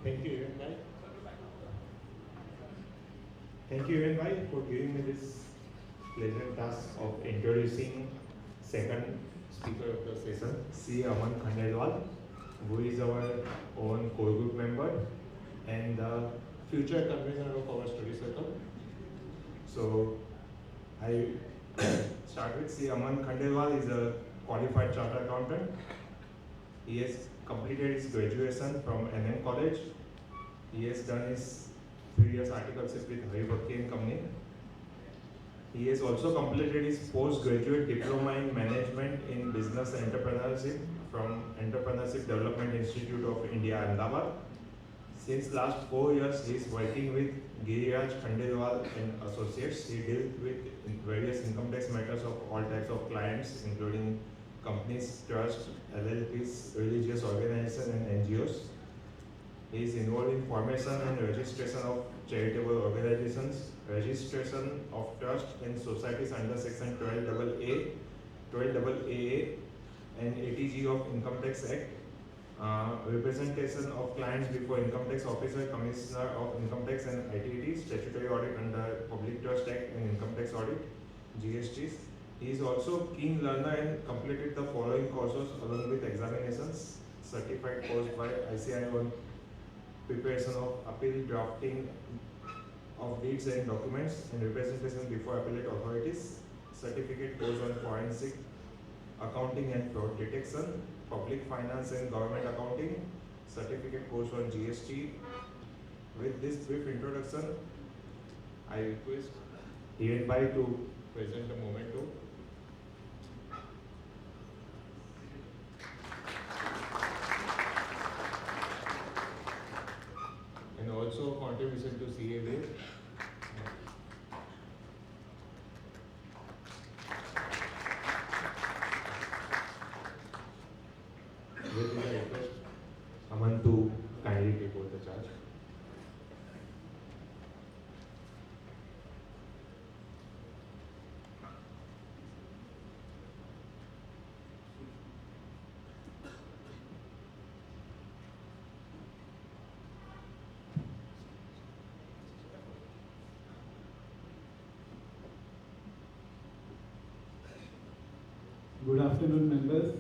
Thank you, Evan Bhai. Thank you, Evan Bhai, for giving me this pleasant task of introducing second speaker of the session, C. Aman Khandelwal, who is our own core group member and the future convener of our study circle. So, I start with C. Aman Khandelwal is a qualified chartered accountant. He has completed his graduation from NM College. He has done his 3 years articleship with WIRC company. He has also completed his postgraduate diploma in management in business entrepreneurship from Entrepreneurship Development Institute of India, Ahmedabad. Since last 4 years, he is working with Giriraj, Khandelwal and Associates. He deals with various income tax matters of all types of clients, including companies, trusts, LLPs, religious organizations and NGOs. He is involved in formation and registration of charitable organizations, registration of trusts and societies under Section 12AA, 12AA and ATG of Income Tax Act, representation of clients before Income Tax Officer, Commissioner of Income Tax and ITT, statutory audit under Public Trust Act and Income Tax Audit, GSTs. He is also keen learner and completed the following courses along with examinations: certified course by ICAI on preparation of appeal drafting of deeds and documents and representation before appellate authorities, certificate course on forensic accounting and fraud detection, public finance and government accounting, certificate course on GST. With this brief introduction, I request Evan Bhai to present the memento. And also contribution to CAA. With this, I request Aman to kindly take over the charge. Good afternoon, members.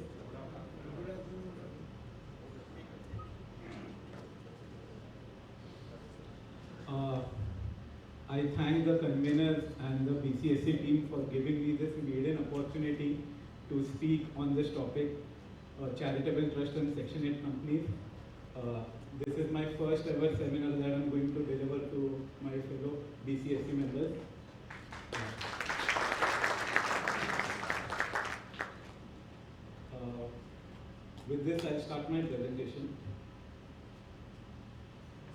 I thank the conveners and the BCSC team for giving me this maiden opportunity to speak on this topic, charitable trust and Section 8 companies. This is my first ever seminar that I'm going to deliver to my fellow BCSC members. With this, I'll start my presentation.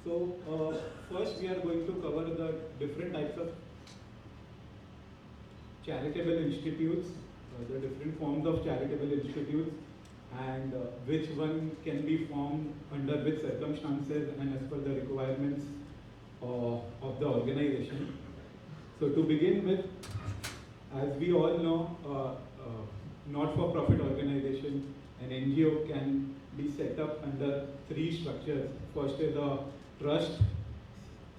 So, first we are going to cover the different types of charitable institutes, the different forms of charitable institutes, and which one can be formed under which circumstances and as per the requirements of the organization. So, to begin with, as we all know, not-for-profit organization, an NGO can be set up under 3 structures. First is a trust,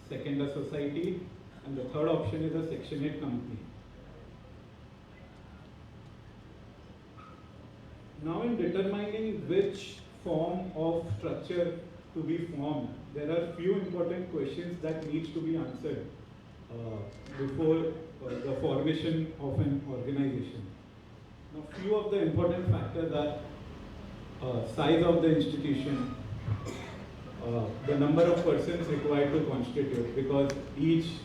second a society, and the third option is a Section 8 company. Now, in determining which form of structure to be formed, there are few important questions that needs to be answered before the formation of an organization. Now, few of the important factors are size of the institution, the number of persons required to constitute, because each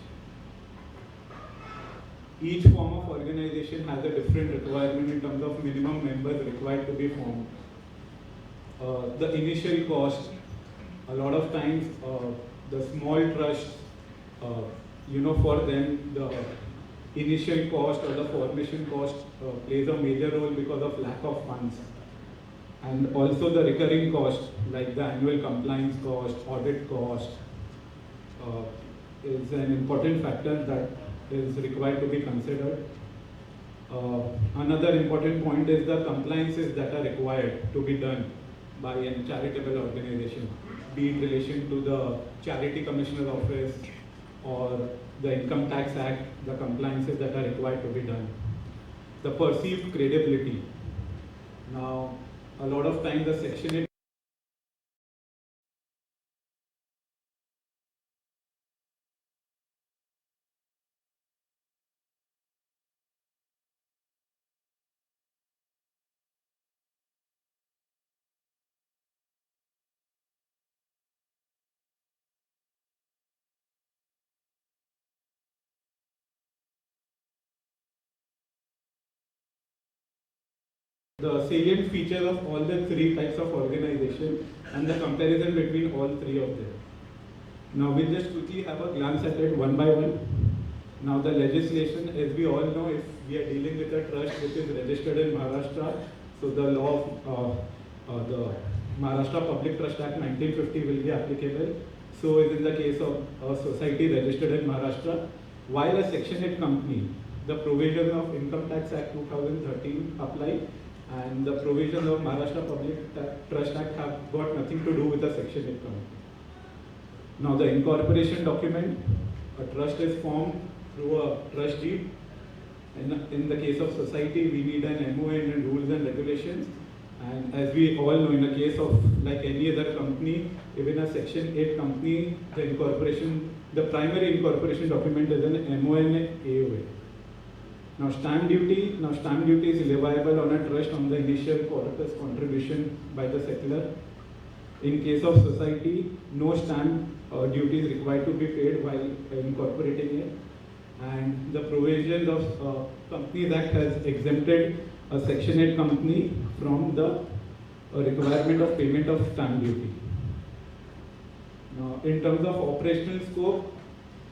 form of organization has a different requirement in terms of minimum members required to be formed. The initial cost, a lot of times the small trusts, for them the initial cost or the formation cost plays a major role because of lack of funds. And also the recurring cost, like the annual compliance cost, audit cost, is an important factor that is required to be considered. Another important point is the compliances that are required to be done by a charitable organization. be it relation to the Charity Commissioner Office or the Income Tax Act, the compliances that are required to be done. The perceived credibility. Now, a lot of times the Section 8 the salient features of all the three types of organization and the comparison between all three of them. Now we'll just quickly have a glance at it one by one. Now the legislation, as we all know, if we are dealing with a trust which is registered in Maharashtra, so the law of the Maharashtra Public Trust Act 1950 will be applicable. So is in the case of a society registered in Maharashtra. While a Section 8 company, the provisions of Income Tax Act 2013 apply, and the provisions of Maharashtra Public Trust Act have got nothing to do with the Section 8 company. Now the incorporation document, a trust is formed through a trust deed. In the case of society, we need an MOA and rules and regulations. And as we all know, in the case of like any other company, even a Section 8 company, the primary incorporation document is an MOA and AOA. Now stamp duty is leviable on a trust on the initial corpus contribution by the settlor. In case of society, no stamp duty is required to be paid while incorporating it. And the provisions of Companies Act has exempted a Section 8 company from the requirement of payment of stamp duty. Now, in terms of operational scope,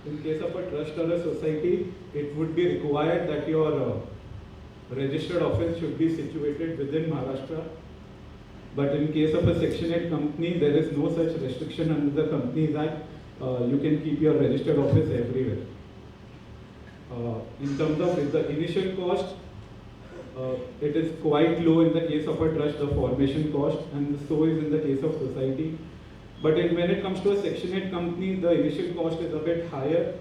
in case of a trust or a society, it would be required that your registered office should be situated within Maharashtra. But in case of a Section 8 company, there is no such restriction under the Companies Act. You can keep your registered office everywhere. In terms of the initial cost, it is quite low in the case of a trust, the formation cost, and so is in the case of society. But when it comes to a Section 8 company, the initial cost is a bit higher.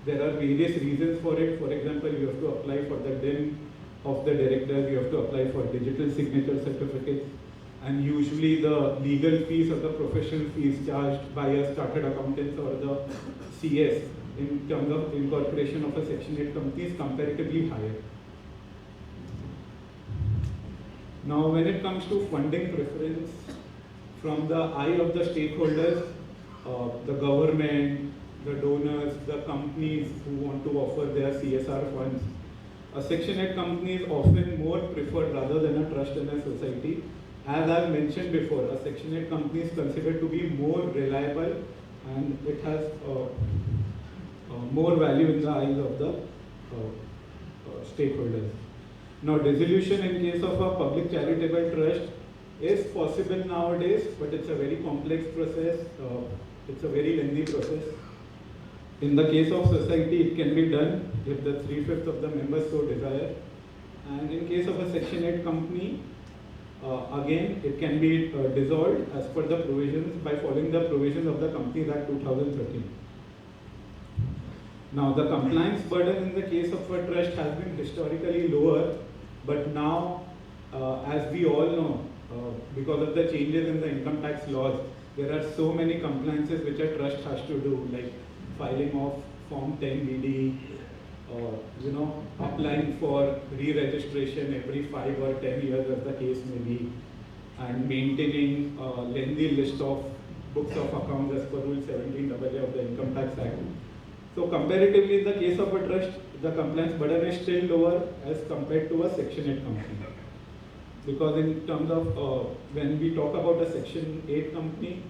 There are various reasons for it. For example, you have to apply for the DIN of the directors, you have to apply for digital signature certificates, and usually the legal fees or the professional fees charged by a chartered accountant or the CS in terms of incorporation of a Section 8 company is comparatively higher. Now, when it comes to funding preference, from the eye of the stakeholders, the government, the donors, the companies who want to offer their CSR funds, a Section 8 company is often more preferred rather than a trust and a society. As I've mentioned before, a Section 8 company is considered to be more reliable and it has more value in the eyes of the stakeholders. Now, dissolution in case of a public charitable trust is possible nowadays, but it's a very complex process. It's a very lengthy process. In the case of society, it can be done if the 3/5 of the members so desire. And in case of a Section 8 company, again, it can be dissolved as per the provisions by following the provisions of the Companies Act 2013. Now, the compliance burden in the case of a trust has been historically lower, but now, as we all know, because of the changes in the income tax laws, there are so many compliances which a trust has to do, like filing of Form 10BD, applying for re-registration every 5 or 10 years as the case may be, and maintaining a lengthy list of books of accounts as per Rule 17AA of the Income Tax Act. So comparatively, in the case of a trust, the compliance burden is still lower as compared to a Section 8 company. Because in terms of when we talk about a Section 8 company,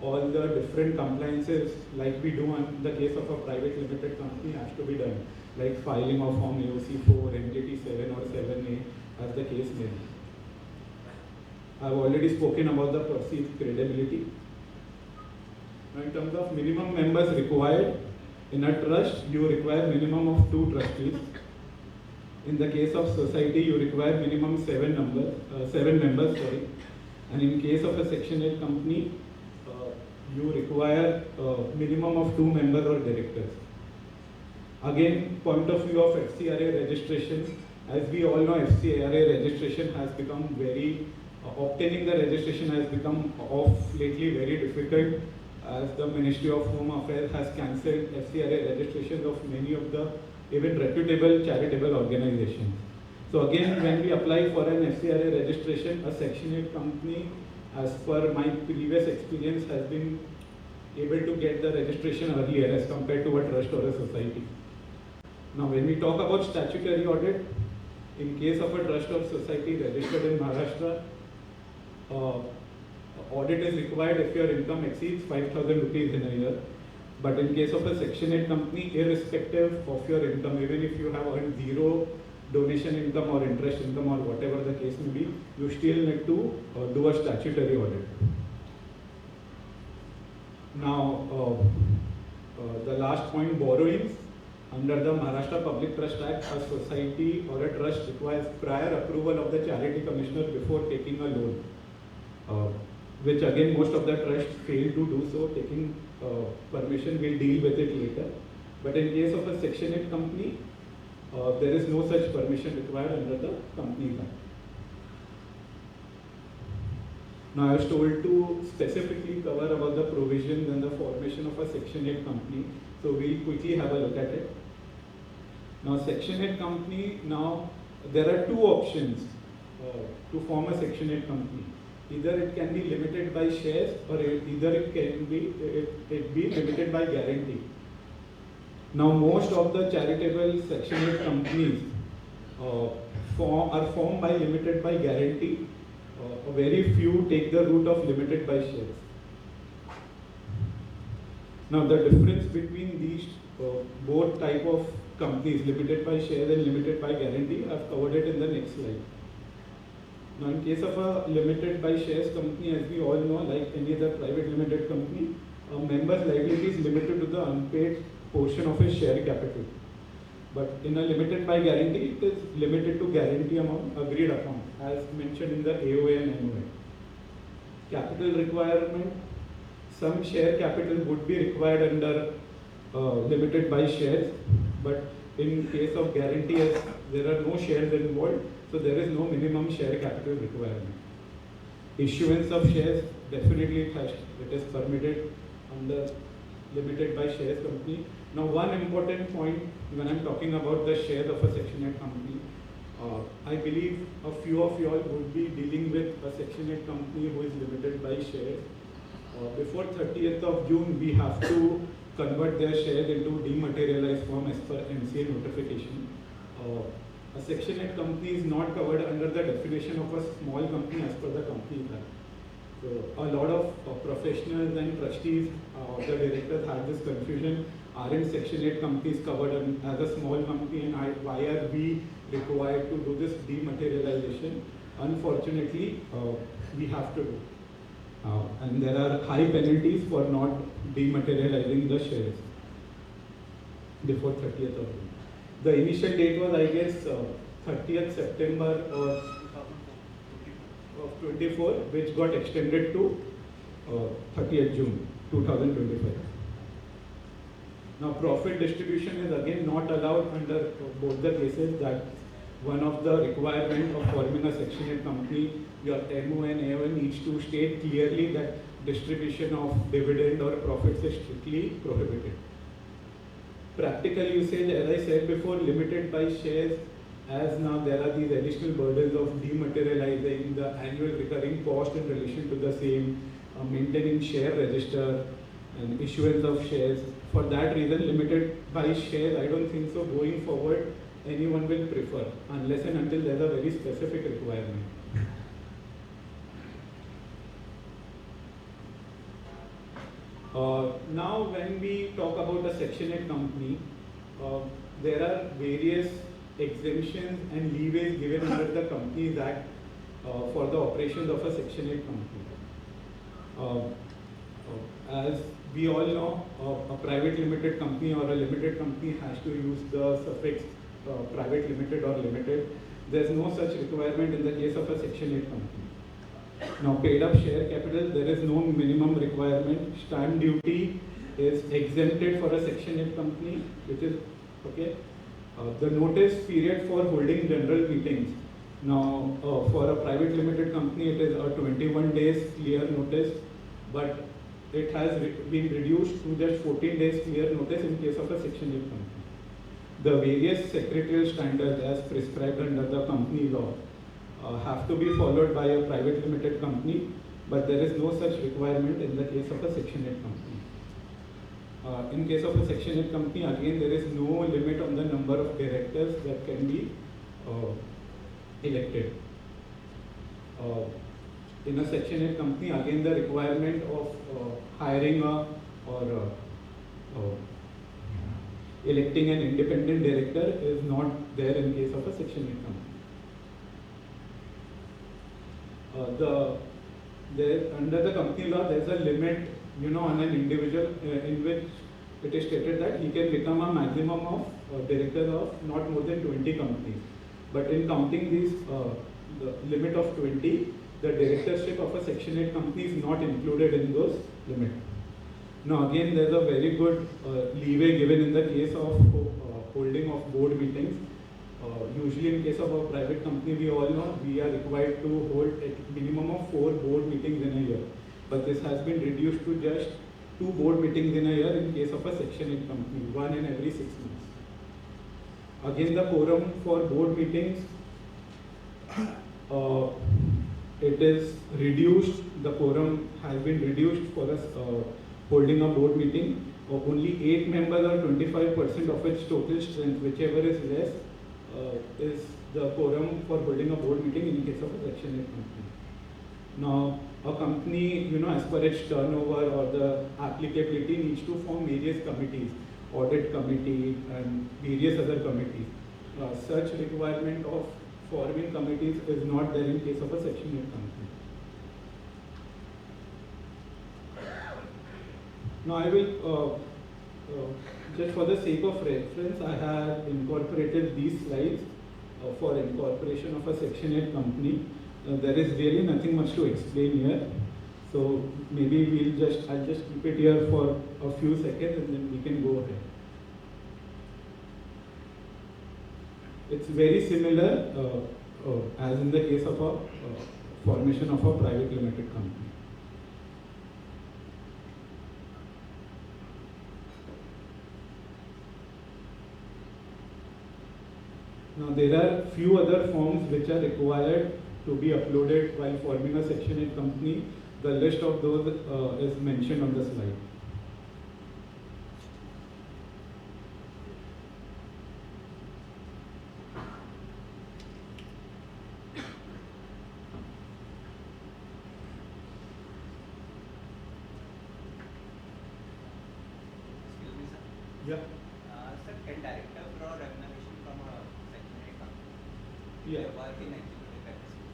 all the different compliances like we do in the case of a private limited company has to be done, like filing of Form AOC 4, NKT 7 or 7A as the case may be. I've already spoken about the perceived credibility. Now, in terms of minimum members required, in a trust, you require minimum of 2 trustees. In the case of society, you require minimum 7 members. And in case of a Section 8 company, you require a minimum of 2 members or directors. Again, point of view of FCRA registration, as we all know, FCRA registration has become very, obtaining the registration has become of lately very difficult, as the Ministry of Home Affairs has cancelled FCRA registrations of many of the even reputable charitable organizations. So again, when we apply for an FCRA registration, a Section 8 company, as per my previous experience, has been able to get the registration earlier as compared to a trust or a society. Now, when we talk about statutory audit, in case of a trust or society registered in Maharashtra, audit is required if your income exceeds 5,000 rupees in a year. But in case of a Section 8 company, irrespective of your income, even if you have earned zero donation income or interest income or whatever the case may be, you still need to do a statutory audit. Now, the last point, borrowings. Under the Maharashtra Public Trust Act, a society or a trust requires prior approval of the Charity Commissioner before taking a loan, which again most of the trusts fail to do so. Taking permission, we'll deal with it later. But in case of a Section 8 company, there is no such permission required under the Companies Act. Now, I was told to specifically cover about the provisions and the formation of a Section 8 company. So we'll quickly have a look at it. Now, Section 8 company, now there are two options to form a Section 8 company. Either it can be limited by shares, or either it can be limited by guarantee. Now, most of the charitable Section 8 companies are formed by limited by guarantee. Very few take the route of limited by shares. Now, the difference between these both type of companies, limited by shares and limited by guarantee, I've covered it in the next slide. Now, in case of a limited by shares company, as we all know, like any other private limited company, a member's liability is limited to the unpaid portion of his share capital. But in a limited by guarantee, it is limited to guarantee amount agreed upon, as mentioned in the AOA and MOA. Capital requirement, some share capital would be required under limited by shares, but in case of guarantee, as there are no shares involved, so there is no minimum share capital requirement. Issuance of shares, definitely it is permitted under limited by shares company. Now, one important point when I'm talking about the shares of a Section 8 company, I believe a few of you all would be dealing with a Section 8 company who is limited by shares. Before 30th of June, we have to convert their shares into dematerialized form as per MCA notification. A Section 8 company is not covered under the definition of a small company as per the Companies Act. So a lot of professionals and trustees, the directors had this confusion. Aren't Section 8 companies covered as a small company, and why are we required to do this dematerialization? Unfortunately, we have to do. And there are high penalties for not dematerializing the shares before 30th of June. The initial date was, I guess, 30th September of 24, which got extended to 30th June 2025. Now, profit distribution is again not allowed under both the cases. That one of the requirements of forming a Section 8 company, your MOA and AOA needs to state clearly that distribution of dividend or profits is strictly prohibited. Practical usage, as I said before, limited by shares, as now there are these additional burdens of dematerializing, the annual recurring cost in relation to the same, maintaining share register and issuance of shares. For that reason, limited by shares, I don't think so going forward anyone will prefer, unless and until there's a very specific requirement. Now, when we talk about a Section 8 company, there are various exemptions and leeways given under the Companies Act for the operations of a Section 8 company. As we all know, a private limited company or a limited company has to use the suffix private limited or limited. There's no such requirement in the case of a Section 8 company. Now, paid up share capital, there is no minimum requirement. Stamp duty is exempted for a Section 8 company, which is okay. The notice period for holding general meetings. Now, for a private limited company, it is a 21 days clear notice, but it has been reduced to just 14 days clear notice in case of a Section 8 company. The various secretarial standards as prescribed under the company law have to be followed by a private limited company, but there is no such requirement in the case of a Section 8 company. In case of a Section 8 company, again, there is no limit on the number of directors that can be elected. In a Section 8 company, again, the requirement of hiring or electing an independent director is not there in case of a Section 8 company. Under the company law, there is a limit, on an individual in which it is stated that he can become a maximum of director of not more than 20 companies. But in counting these, the limit of 20, the directorship of a Section 8 company is not included in those limits. Now again, there is a very good leeway given in the case of holding of board meetings. Usually in case of a private company, we all know we are required to hold a minimum of 4 board meetings in a year. But this has been reduced to just 2 board meetings in a year in case of a Section 8 company, 1 in every 6 months. Again, the quorum for board meetings, it is reduced, the quorum has been reduced for us holding a board meeting. Only 8 members or 25% of its total strength, whichever is less, is the quorum for holding a board meeting in case of a Section 8 company. Now, a company, as per its turnover or the applicability, needs to form various committees, audit committee and various other committees. Such requirement of forming committees is not there in case of a Section 8 company. Now, I will just for the sake of reference, I have incorporated these slides for incorporation of a Section 8 company. There is really nothing much to explain here. So maybe I'll just keep it here for a few seconds and then we can go ahead. It's very similar as in the case of a formation of a private limited company. Now there are few other forms which are required to be uploaded while forming a Section 8 company. The list of those is mentioned on the slide. Excuse me, sir. Yeah. Sir, can director draw recognition from a Section 8 company? Yeah. They work in executive capacity.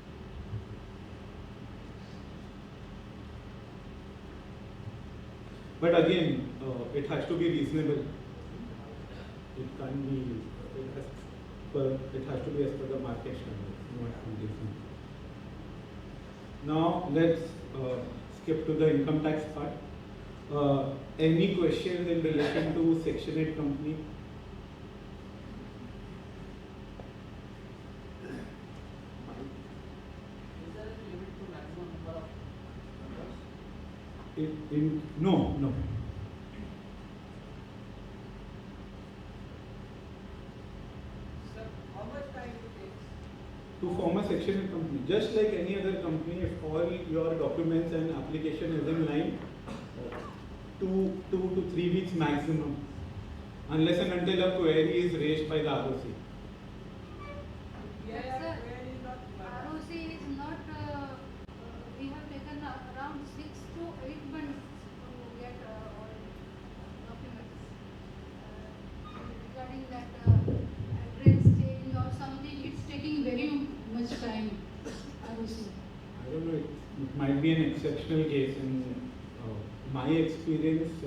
But again, it has to be reasonable. It can't be. It has to be as per the market standards, not unreasonable. Now let's skip to the income tax part. Any questions in relation to Section 8 company? Is there a limit to maximum number of members? No. Sir, how much time it takes? To form a Section 8 company, just like any other company, if all your documents and application is in line, 2 to 3 weeks maximum, unless and until a query is raised by the ROC. Yes, sir. ROC is not, we have taken around 6 to 8 months to get all documents. Regarding that address change or something, it's taking very much time, ROC. I don't know, it might be an exceptional case. In my experience,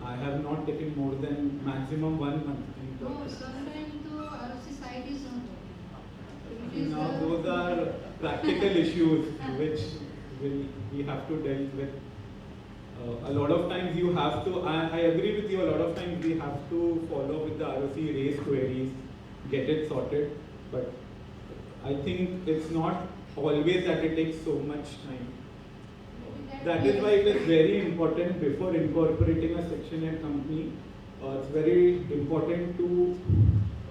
I have not taken more than maximum 1 month. No, sometimes the ROC site is not open. It is Now those are practical issues which we have to deal with. A lot of times you have to, I agree with you, a lot of times we have to follow with the ROC, raise queries, get it sorted, but I think it's not always that it takes so much time. That is why it is very important before incorporating a Section 8 company. It's very important to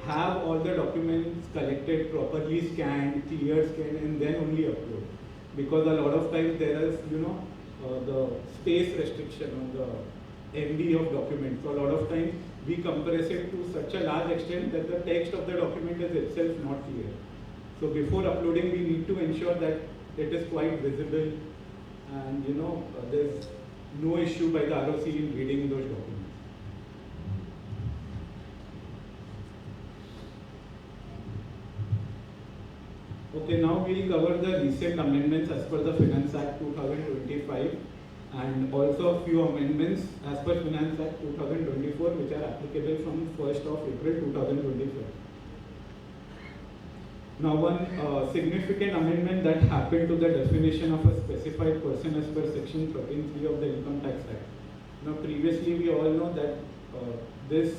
have all the documents collected, properly scanned, clear scanned, and then only upload. Because a lot of times there is, the space restriction on the MB of documents. So a lot of times we compress it to such a large extent that the text of the document is itself not clear. So before uploading, we need to ensure that it is quite visible and there's no issue by the ROC in reading those documents. Okay, now we'll cover the recent amendments as per the Finance Act 2025 and also a few amendments as per Finance Act 2024 which are applicable from 1st of April 2025. Now one significant amendment that happened to the definition of a specified person as per Section 13(3) of the Income Tax Act. Now previously we all know that this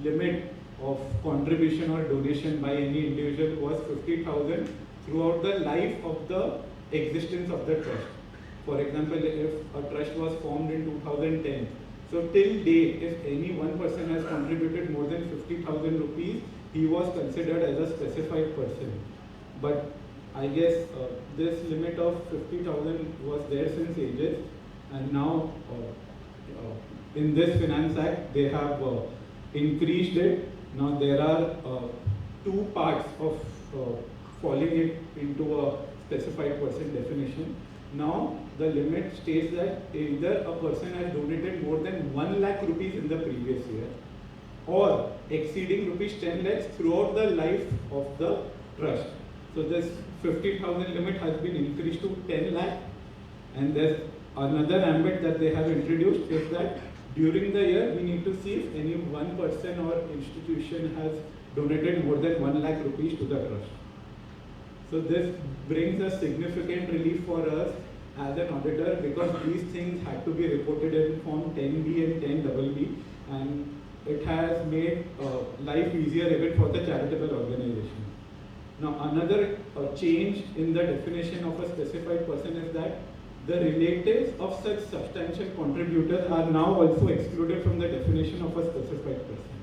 limit of contribution or donation by any individual was 50,000 throughout the life of the existence of the trust. For example, if a trust was formed in 2010, so till date, if any one person has contributed more than 50,000 rupees, he was considered as a specified person. But I guess this limit of 50,000 was there since ages, and now in this Finance Act, they have increased it. Now there are two parts of falling it into a specified person definition. Now the limit states that either a person has donated more than 1 lakh rupees in the previous year or exceeding rupees 10 lakhs throughout the life of the trust. So this 50,000 limit has been increased to 10 lakh, and there's another ambit that they have introduced is that during the year we need to see if any one person or institution has donated more than 1 lakh rupees to the trust. So this brings a significant relief for us as an auditor because these things had to be reported in Form 10B and 10BB, and it has made life easier even for the charitable organization. Now another change in the definition of a specified person is that the relatives of such substantial contributors are now also excluded from the definition of a specified person.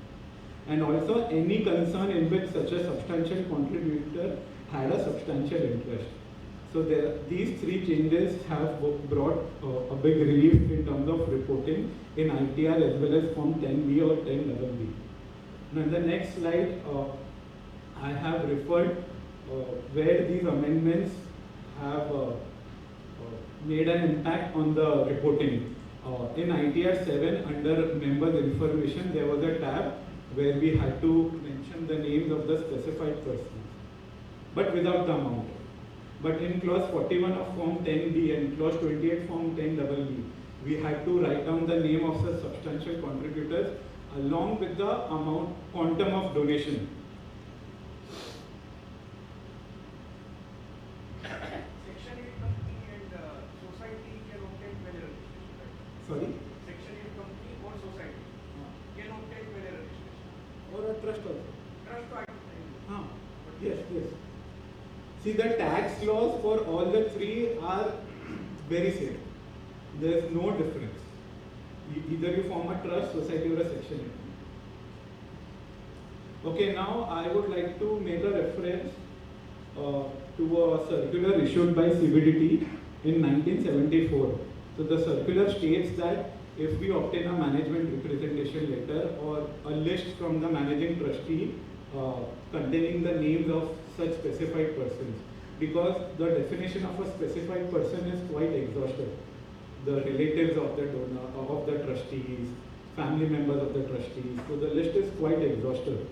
And also any concern in which such a substantial contributor had a substantial interest. So these three changes have brought a big relief in terms of reporting in ITR as well as Form 10B or 10BB. Now in the next slide, I have referred where these amendments have made an impact on the reporting. In ITR 7 under members information, there was a tab where we had to mention the names of the specified persons, but without the amount. But in clause 41 of Form 10B and clause 28 Form 10BB, we had to write down the name of the substantial contributors along with the amount, quantum of donation. Section 8 company and society can obtain value registration, right? Sorry? Section 8 company or society can obtain value registration. Or a trust also. Trust to identify. Yes, yes. See, the tax laws for all the three are very same. There is no difference. Either you form a trust, society, or a Section 8. Okay, now I would like to make a reference to a circular issued by CBDT in 1974. So the circular states that if we obtain a management representation letter or a list from the managing trustee containing the names of such specified persons, because the definition of a specified person is quite exhaustive. The relatives of the donor, of the trustees, family members of the trustees, so the list is quite exhaustive.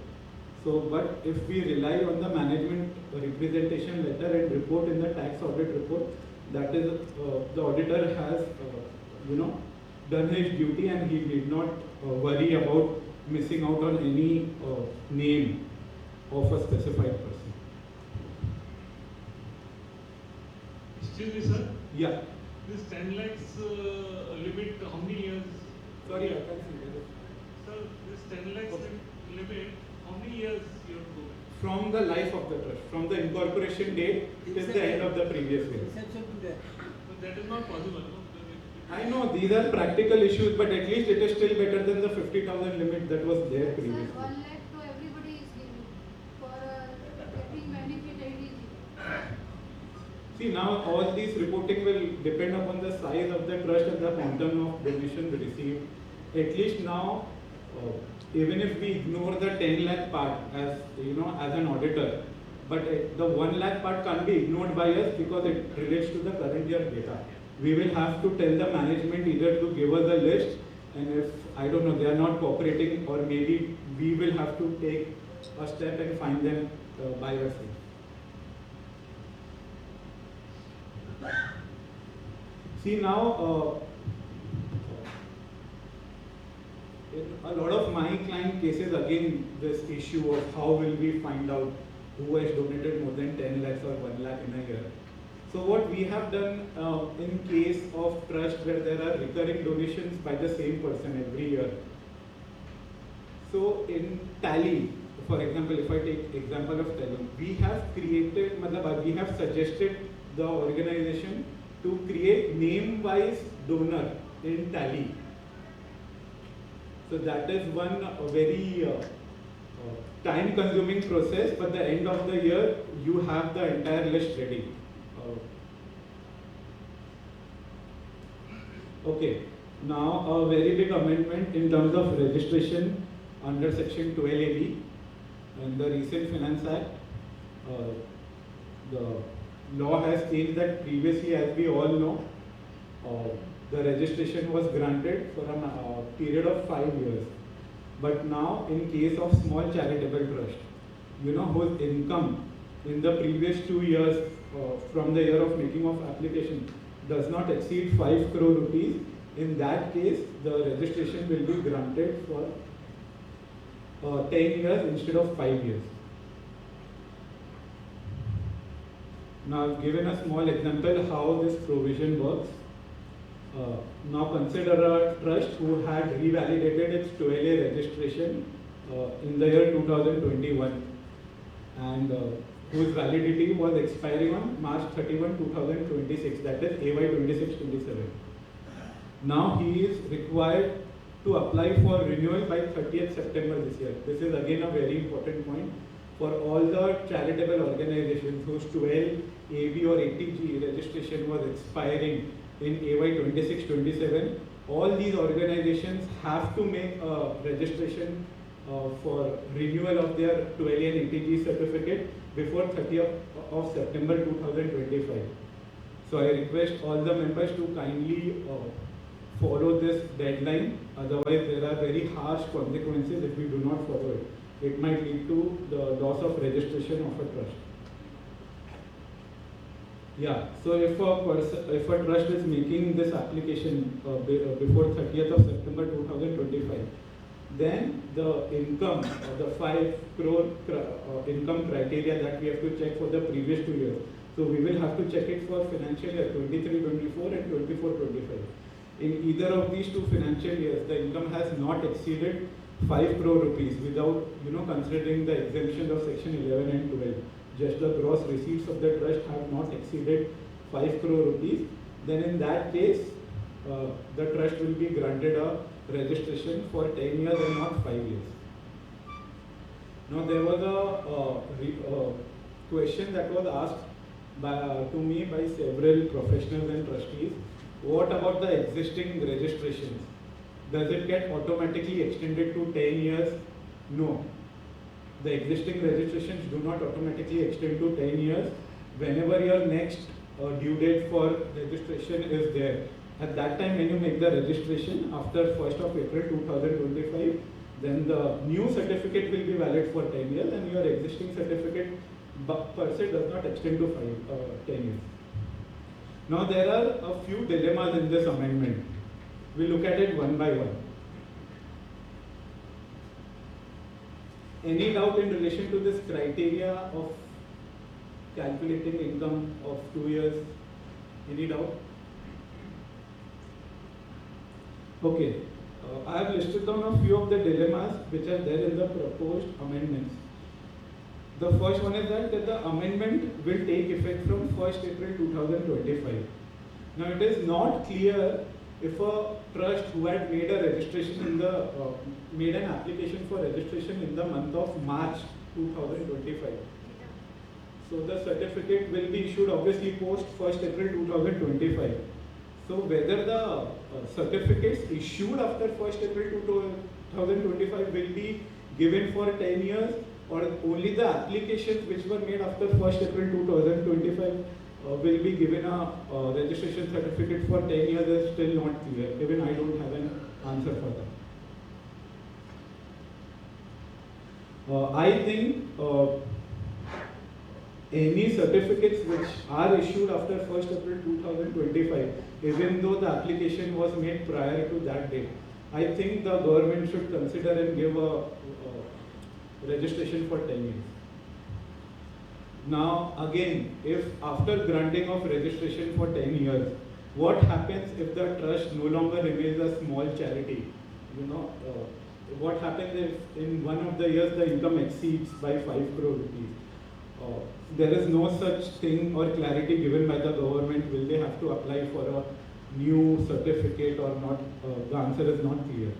So, but if we rely on the management representation letter and report in the tax audit report, that is, the auditor has, done his duty and he did not worry about missing out on any name of a specified person. Excuse me, sir. Yeah. This 10 lakhs limit, how many years? Sorry, I can't see that. Sir, this 10 lakhs limit, how many years you have to go? From the life of the trust, from the incorporation date till the end of the previous year. But that is not possible, no? I know these are practical issues, but at least it is still better than the 50,000 limit that was there Sir, previously. 1 lakh to everybody is giving for getting benefit ADG. See, now all these reporting will depend upon the size of the trust and the quantum of donation received. At least now, even if we ignore the 10 lakh part as as an auditor, but the 1 lakh part can't be ignored by us because it relates to the current year data. We will have to tell the management either to give us a list, and if I don't know they are not cooperating, or maybe we will have to take a step and find them by ourselves. See now, in a lot of my client cases, again, this issue of how will we find out who has donated more than 10 lakhs or 1 lakh in a year. So what we have done in case of trust where there are recurring donations by the same person every year. So in Tally, for example, if I take example of Tally, we have suggested the organization to create name-wise donor in Tally. So that is one very time-consuming process, but the end of the year, you have the entire list ready. Okay, now a very big amendment in terms of registration under section 12AB in the recent Finance Act. The law has changed that previously, as we all know, the registration was granted for a period of 5 years. But now, in case of small charitable trust, whose income in the previous 2 years from the year of making of application does not exceed 5 crore rupees, in that case, the registration will be granted for 10 years instead of 5 years. Now, I've given a small example how this provision works. Now consider a trust who had revalidated its 12A registration in the year 2021 and whose validity was expiring on March 31, 2026, that is AY 26-27. Now he is required to apply for renewal by 30th September this year. This is again a very important point for all the charitable organizations whose 12 AB or 80G registration was expiring in AY 26-27. All these organizations have to make a registration for renewal of their 12A and 80G certificate before 30th of September 2025. So I request all the members to kindly follow this deadline, otherwise there are very harsh consequences if we do not follow it. It might lead to the loss of registration of a trust. Yeah, so if a trust is making this application before 30th of September 2025, then the income, the 5 crore income criteria that we have to check for the previous 2 years. So we will have to check it for financial year 23-24 and 24-25. In either of these 2 financial years, the income has not exceeded 5 crore rupees without considering the exemption of section 11 and 12. Just the gross receipts of the trust have not exceeded 5 crore rupees. Then in that case, the trust will be granted a registration for 10 years and not 5 years. Now there was a question that was asked to me by several professionals and trustees. What about the existing registrations? Does it get automatically extended to 10 years? No. The existing registrations do not automatically extend to 10 years. Whenever your next due date for registration is there, at that time when you make the registration after 1st of April 2025, then the new certificate will be valid for 10 years and your existing certificate per se does not extend to 10 years. Now there are a few dilemmas in this amendment. We look at it one by one. Any doubt in relation to this criteria of calculating income of 2 years? Any doubt? Okay, I have listed down a few of the dilemmas which are there in the proposed amendments. The first one is that the amendment will take effect from 1st April 2025. Now it is not clear if a trust who had made a registration in the made an application for registration in the month of March 2025. So the certificate will be issued obviously post 1st April 2025. So whether the certificates issued after 1st April 2025 will be given for 10 years, or only the applications which were made after 1st April 2025 will be given a registration certificate for 10 years is still not clear. Even I don't have an answer for that. I think any certificates which are issued after 1st April 2025, even though the application was made prior to that date, I think the government should consider and give a registration for 10 years. Now again, if after granting of registration for 10 years, what happens if the trust no longer remains a small charity? What happens if in one of the years the income exceeds by 5 crore rupees? There is no such thing or clarity given by the government. Will they have to apply for a new certificate or not? The answer is not clear.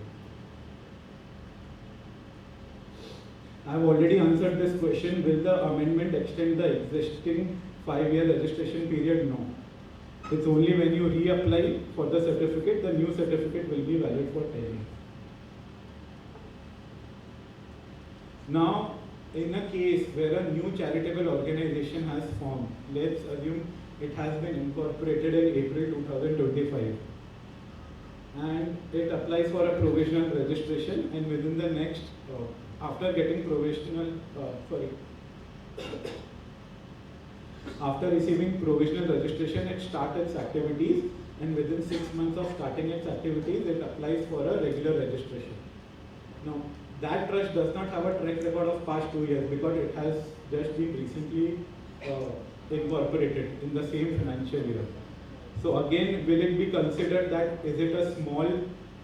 I have already answered this question. Will the amendment extend the existing 5-year registration period? No. It's only when you reapply for the certificate, the new certificate will be valid for 10 years. Now, in a case where a new charitable organization has formed, let's assume it has been incorporated in April 2025, and it applies for a provisional registration, and within the next, after getting after receiving provisional registration, it starts its activities, and within 6 months of starting its activities, it applies for a regular registration. Now, that trust does not have a track record of past 2 years because it has just been recently incorporated in the same financial year. So again, will it be considered that is it a small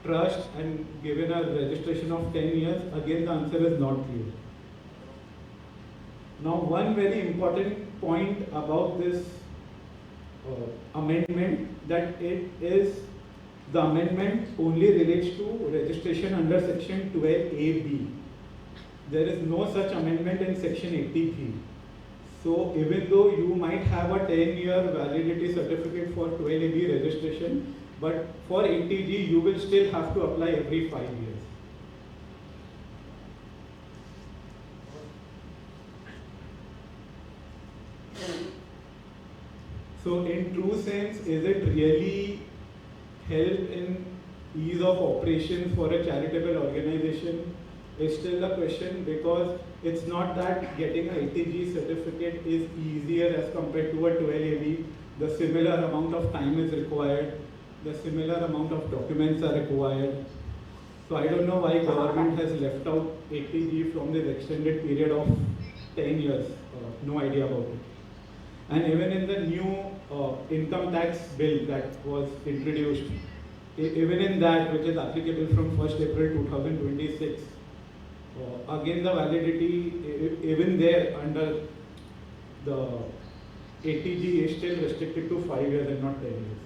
trust and given a registration of 10 years? Again, the answer is not clear. Now, one very important point about this amendment, that the amendment only relates to registration under section 12AB. There is no such amendment in section 83. So even though you might have a 10-year validity certificate for 12AB registration, but for 80G you will still have to apply every 5 years. So in true sense, is it really help in ease of operations for a charitable organization? Is still a question, because it's not that getting a 80G certificate is easier as compared to a 12AB. The similar amount of time is required. The similar amount of documents are required. So I don't know why government has left out 80G from this extended period of 10 years. No idea about it. And even in the new income tax bill that was introduced, even in that, which is applicable from 1st April 2026, again the validity, even there under the 80G is still restricted to 5 years and not 10 years.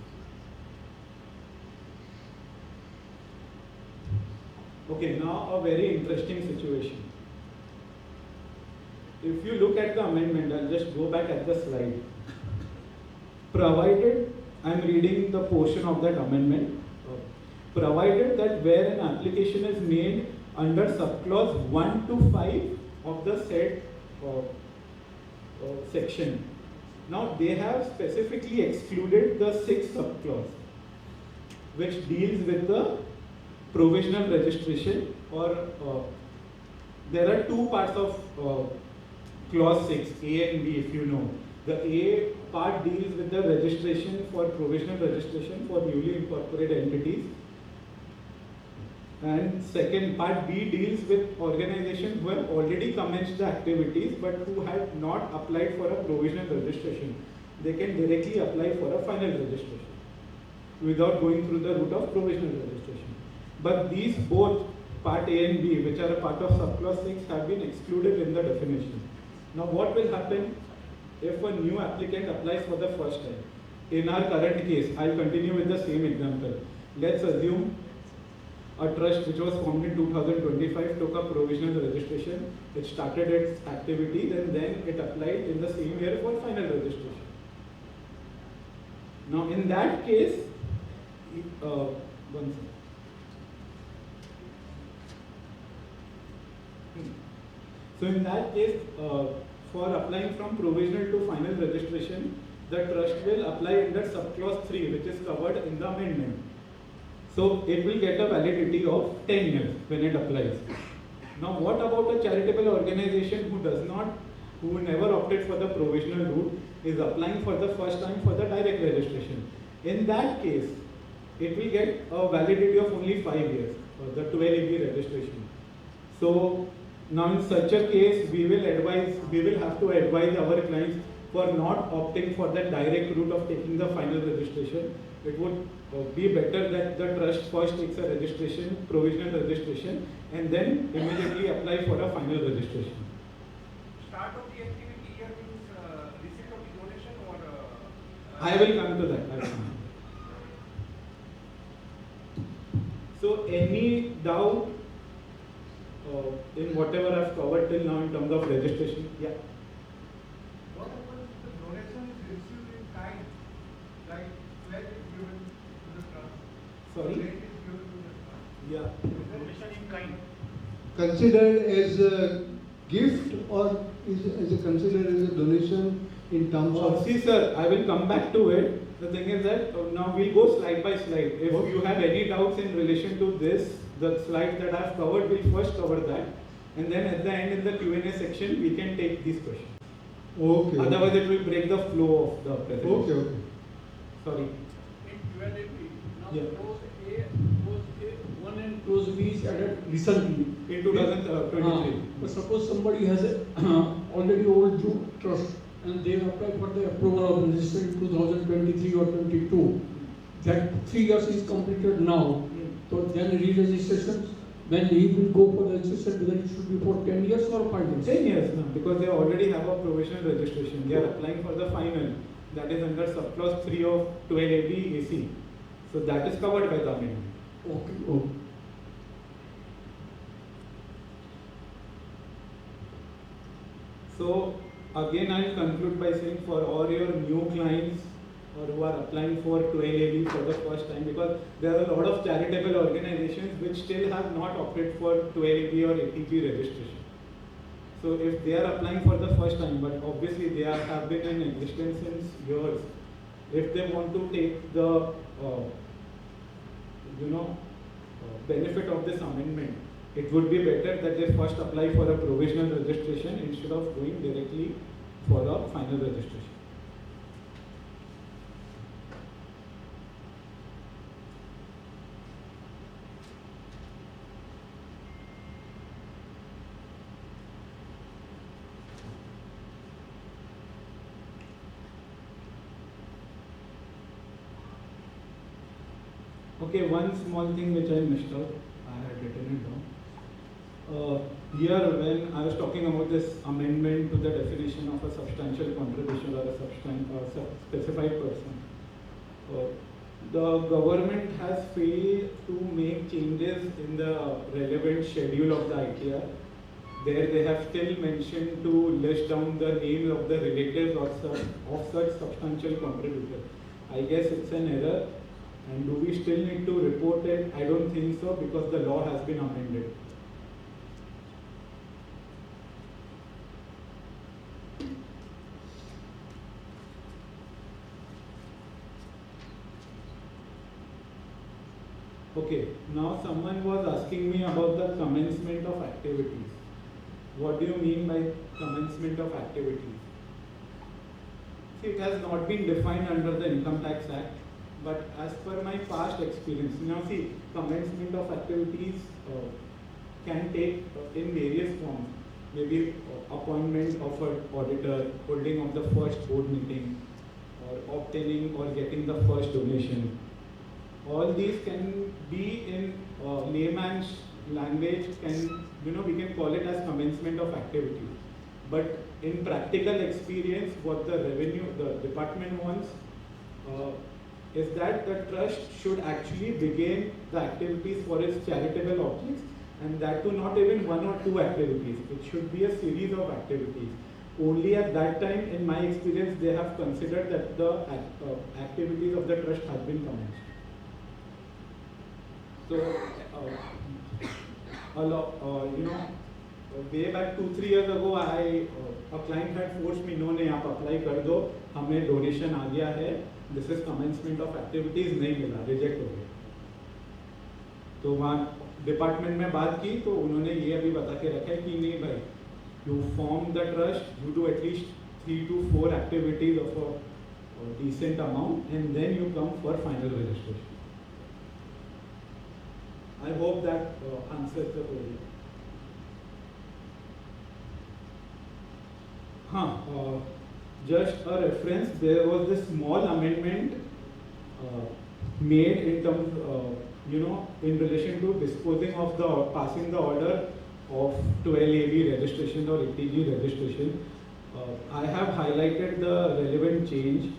Okay, now a very interesting situation. If you look at the amendment, I'll just go back at the slide. Provided, I'm reading the portion of that amendment, provided that where an application is made under subclause 1 to 5 of the said section. Now they have specifically excluded the 6th subclause, which deals with the provisional registration, or there are two parts of clause 6, A and B, if you know. The A part deals with the registration for provisional registration for newly incorporated entities. And second part B deals with organizations who have already commenced the activities but who had not applied for a provisional registration. they can directly apply for a final registration without going through the route of provisional registration. But these both part A and B, which are a part of subclause 6, have been excluded in the definition. Now what will happen if a new applicant applies for the first time? In our current case, I'll continue with the same example. Let's assume a trust which was formed in 2025 took a provisional registration, it started its activity, and then it applied in the same year for final registration. Now in that case, one second. So in that case, for applying from provisional to final registration, the trust will apply under subclause 3, which is covered in the amendment. So it will get a validity of 10 years when it applies. Now what about a charitable organization who never opted for the provisional route, is applying for the first time for the direct registration? In that case, it will get a validity of only 5 years, the 12AB registration. So now in such a case, we will have to advise our clients for not opting for the direct route of taking the final registration. It would be better that the trust first takes a registration, provisional registration, and then immediately apply for a final registration. Start of the activity here means receipt of the donation or? I will come to that. So any doubt in whatever I've covered till now in terms of registration? Yeah. What happens if the donation is received in kind, like pledge is given to the trust? Sorry? Pledge is given to the trust. Yeah. Donation in kind. Considered as a gift or is it considered as a donation in terms of? See sir, I will come back to it. The thing is that now we'll go slide by slide. If you have any doubts in relation to this, the slide that I've covered, we'll first cover that. And then at the end in the Q&A section, we can take these questions. Okay. Otherwise it will break the flow of the presentation. Okay. Sorry. In duality, now Yeah. clause 1 and clause B is added recently. In 2023. But suppose somebody has a already old trust and they apply for the approval of registry in 2023 or 22. That 3 years is completed now. So then re-registration, when he will go for the registration, whether it should be for 10 years or 5 years? 10 years now, because they already have a provisional registration. They are applying for the final. That is under subclause 3 of 12AB AC. So that is covered by the amendment. Okay. So again, I will conclude by saying for all your new clients or who are applying for 12AB for the first time, because there are a lot of charitable organizations which still have not opted for 12AB or ATP registration. So if they are applying for the first time, but obviously they have been in existence since years, if they want to take the benefit of this amendment, it would be better that they first apply for a provisional registration instead of going directly for a final registration. Okay, one small thing which I missed out, I had written it down. Here when I was talking about this amendment to the definition of a substantial contribution or a specified person, the government has failed to make changes in the relevant schedule of the ICAI. There they have still mentioned to list down the names of the relatives of such substantial contributor. I guess it's an error. And do we still need to report it? I don't think so, because the law has been amended. Okay, now someone was asking me about the commencement of activities. What do you mean by commencement of activities? See, it has not been defined under the Income Tax Act. But as per my past experience, now see, commencement of activities can take in various forms. Maybe appointment of an auditor, holding of the first board meeting, or obtaining or getting the first donation. All these can be in layman's language, we can call it as commencement of activity. But in practical experience, what the department wants is that the trust should actually begin the activities for its charitable objects, and that too not even one or two activities. It should be a series of activities. Only at that time, in my experience, they have considered that the activities of the trust have been commenced. So, way back 2-3 years ago, a client had forced me, no, आप apply कर दो, हमें donation आ गया है, this is commencement of activities, नहीं मिला, reject हो गया. तो वहाँ डिपार्टमेंट में बात की तो उन्होंने ये अभी बता के रखा है कि नहीं भाई, you form the trust, you do at least 3 to 4 activities of a decent amount, and then you come for final registration. I hope that answers the query. Just a reference, there was this small amendment made in terms, in relation to disposing of passing the order of 12AB registration or ETG registration. I have highlighted the relevant change.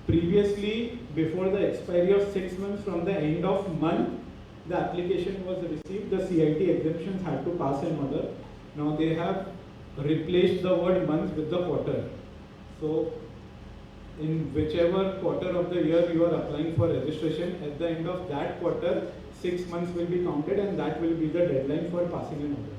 Previously, before the expiry of 6 months from the end of month, the application was received, the CIT exemptions had to pass an order. Now they have replaced the word month with the quarter. So, in whichever quarter of the year you are applying for registration, at the end of that quarter, 6 months will be counted, and that will be the deadline for passing an order.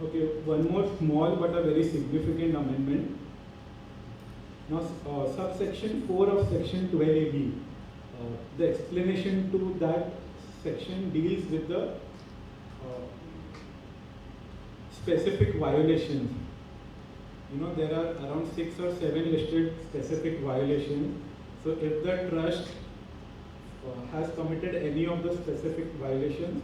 Okay, one more small but a very significant amendment. Now, subsection 4 of section 12AB, the explanation to that section deals with the specific violations. There are around 6 or 7 listed specific violations. So, if the trust has committed any of the specific violations,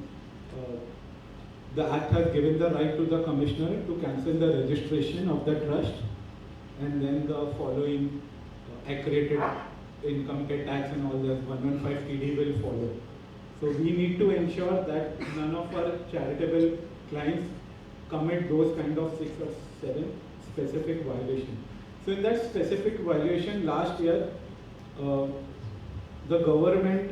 the Act has given the right to the Commissioner to cancel the registration of the trust, and then the following accredited income tax and all this 115 TD will follow. So we need to ensure that none of our charitable clients commit those kind of 6 or 7 specific violations. So in that specific violation last year, the government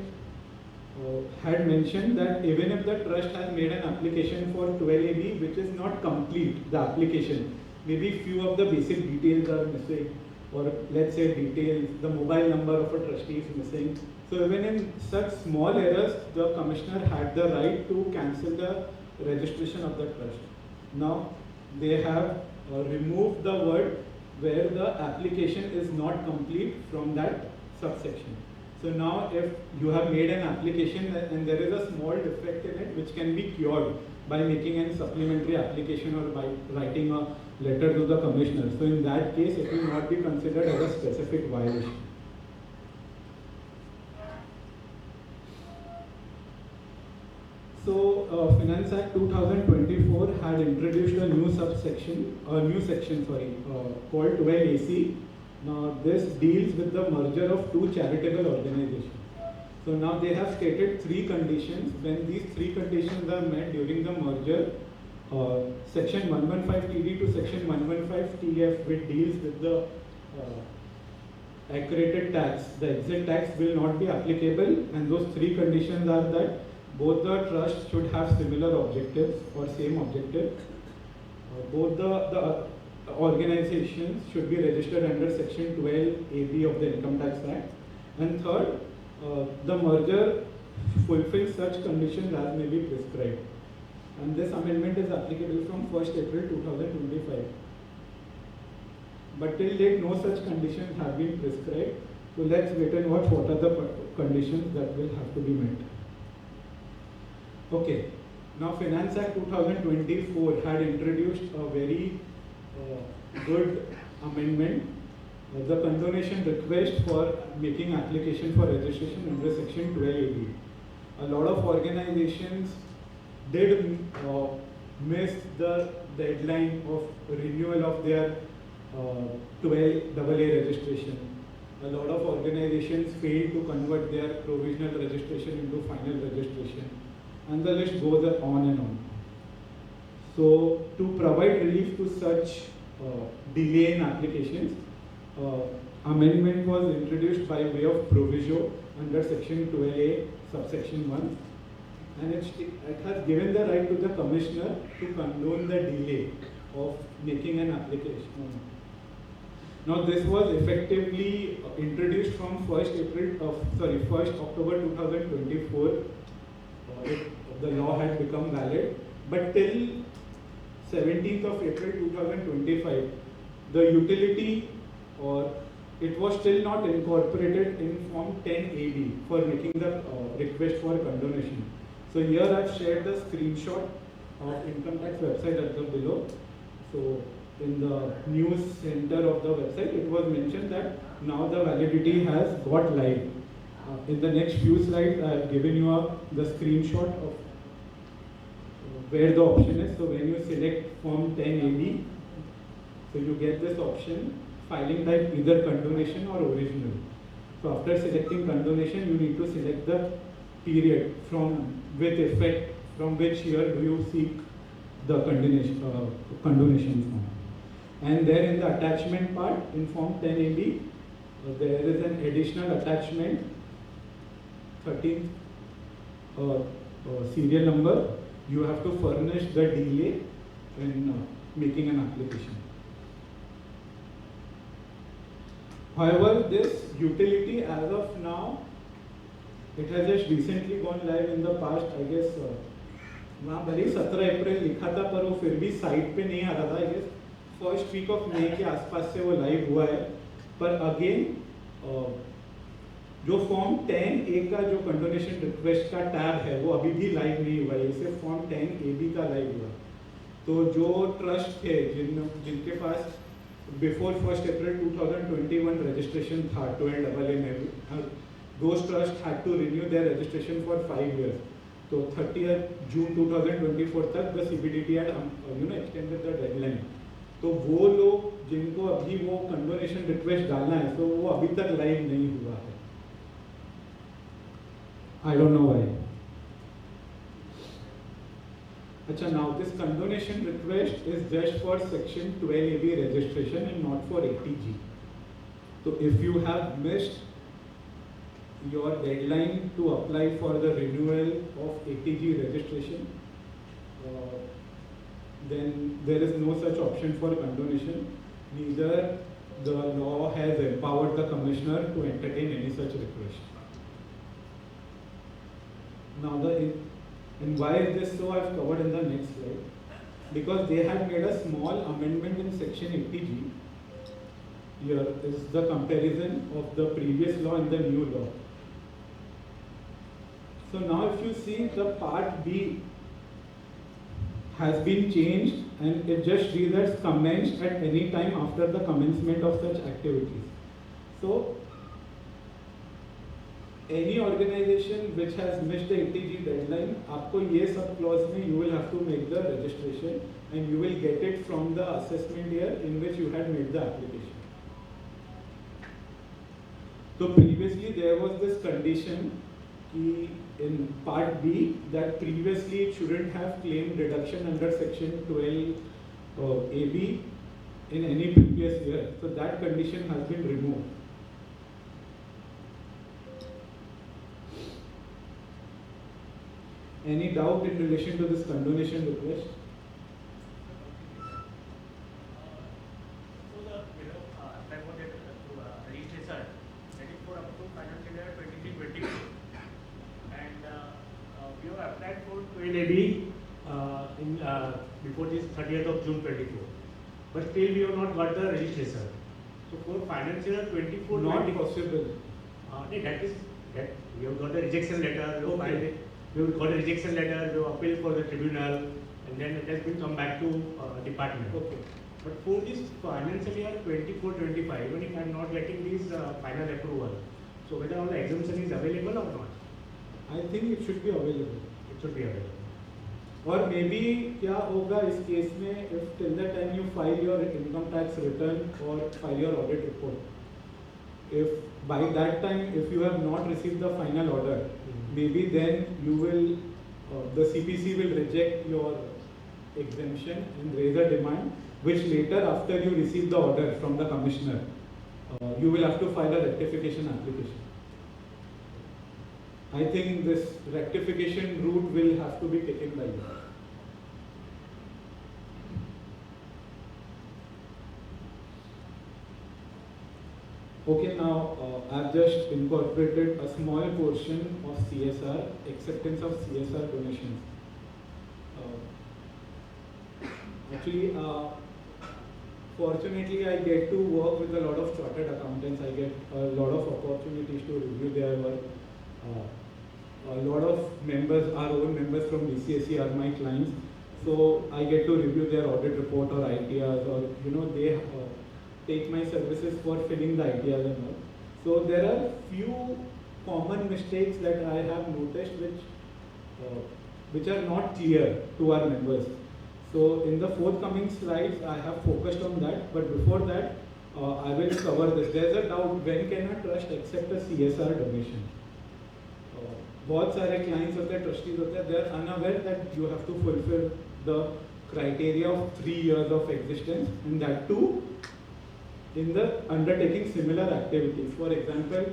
had mentioned that even if the trust has made an application for 12AB which is not complete, the application, maybe few of the basic details are missing, or let's say details, the mobile number of a trustee is missing. So even in such small errors, the Commissioner had the right to cancel the registration of the trust. Now they have removed the word where the application is not complete from that subsection. So now if you have made an application and there is a small defect in it which can be cured by making a supplementary application or by writing a letter to the Commissioner. So in that case, it will not be considered as a specific violation. So Finance Act 2024 had introduced a new section called 12AC. Now this deals with the merger of 2 charitable organizations. So now they have stated 3 conditions. When these 3 conditions are met during the merger, section 115 TD to section 115 TF, which deals with the accredited tax, the exit tax will not be applicable, and those 3 conditions are that both the trusts should have similar objectives or same objective, both the organizations should be registered under section 12AB of the Income Tax Act, and third, the merger fulfills such conditions as may be prescribed. And this amendment is applicable from 1st April 2025. But till date, no such conditions have been prescribed. So let's wait and watch what are the conditions that will have to be met. Okay, now Finance Act 2024 had introduced a very good amendment the condonation request for making application for registration under section 12AB. A lot of organizations did miss the deadline of renewal of their 12AA registration. A lot of organizations failed to convert their provisional registration into final registration, and the list goes on and on. So, to provide relief to such delay in applications, amendment was introduced by way of proviso under section 12A subsection 1, and it has given the right to the commissioner to condone the delay of making an application. Now this was effectively introduced from 1st October 2024. The law had become valid, but till 17th of April 2025, the utility it was still not incorporated in Form 10AB for making the request for condonation. So here I've shared the screenshot of income tax website at the below. So in the news center of the website, it was mentioned that now the validity has got live. In the next few slides, I have given you the screenshot of where the option is. So when you select Form 10AB, so you get this option, filing type either condonation or original. So after selecting condonation, you need to select the period with effect from which year do you seek the condonation from. And there in the attachment part in Form 10AB, there is an additional attachment, 13th serial number. You have to furnish the delay in making an application. However, this utility as of now, it has just recently gone live in the past, I guess, वहाँ भले 17 अप्रैल लिखा था पर वो फिर भी site पे नहीं आ रहा था. I guess first week of May के आसपास से वो लाइव हुआ है. पर अगेन जो फॉर्म 10A का जो कंडोनेशन रिक्वेस्ट का टैब है वो अभी भी लाइव नहीं हुआ है. इसे फॉर्म 10AB का लाइव हुआ. तो जो ट्रस्ट थे जिनके पास बिफोर 1st April 2021 registration था 12AA में, those trusts had to renew their registration for 5 years. So 30th June 2024 तक the CBDT had extended the deadline. तो वो लोग जिनको अभी वो कंडोनेशन रिक्वेस्ट डालना है, तो वो अभी तक लाइव नहीं हुआ है. I don't know why. अच्छा, now this condonation request is just for section 12AB registration and not for ATG. So if you have missed your deadline to apply for the renewal of ATG registration, then there is no such option for condonation. Neither the law has empowered the commissioner to entertain any such request. Now and why is this so? I've covered in the next slide. Because they had made a small amendment in section 80G. Here is the comparison of the previous law and the new law. So now if you see, the part B has been changed and it just reads as commenced at any time after the commencement of such activities. So any organization which has missed the ATG deadline, आपको ये सब clause में you will have to make the registration and you will get it from the assessment year in which you had made the application. So previously there was this condition in part B that previously it shouldn't have claimed deduction under section 12AB in any previous year. So that condition has been removed. Any doubt in relation to this condonation request? So the apply for that registration, that is for up to financial year 23-24, and we have applied for 12AB before this 30th of June 24, but still we have not got the registration. So for financial year 24, Not possible. that we have got the rejection letter. We have got a rejection letter, we have appealed for the tribunal, and then it has been come back to department. Okay. But for this financial year 24-25, even if I am not getting this final approval, so whether all the exemption is available or not? I think it should be available. It should be available. और may be क्या होगा इस case में, if till the time you file your income tax return or file your audit report, if by that time if you have not received the final order, maybe then you will, the CPC will reject your exemption and raise a demand, which later after you receive the order from the commissioner, you will have to file a rectification application. I think this rectification route will have to be taken by you. Okay, now I've just incorporated a small portion of CSR, acceptance of CSR donations. Actually, fortunately, I get to work with a lot of chartered accountants. I get a lot of opportunities to review their work. A lot of members, our own members from BCSE are my clients, so I get to review their audit report or ITRs, or they take my services for filling the ITRs and all. So there are few common mistakes that I have noticed which are not clear to our members. So in the forthcoming slides, I have focused on that. But before that, I will cover this. There's a doubt: when can a trust accept a CSR donation? बहुत सारे clients होते हैं, trustees होते हैं, they are unaware that you have to fulfill the criteria of 3 years of existence, and that too in the undertaking similar activities. For example,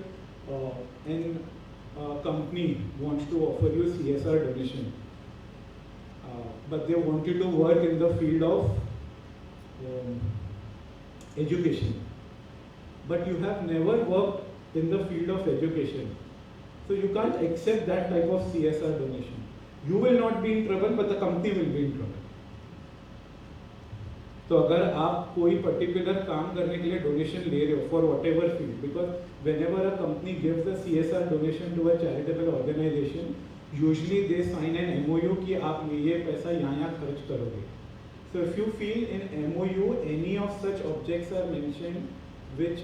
an company wants to offer you CSR donation, but they want you to work in the field of education, but you have never worked in the field of education. So you can't accept that type of CSR donation. You will not be in trouble, but the company will be in trouble. तो अगर आप कोई particular काम करने के लिए donation ले रहे हो for whatever field, because whenever a company gives a CSR donation to a charitable organization, usually they sign an MOU कि आप ये पैसा यहाँ खर्च करोगे. So if you feel in MOU any of such objects are mentioned which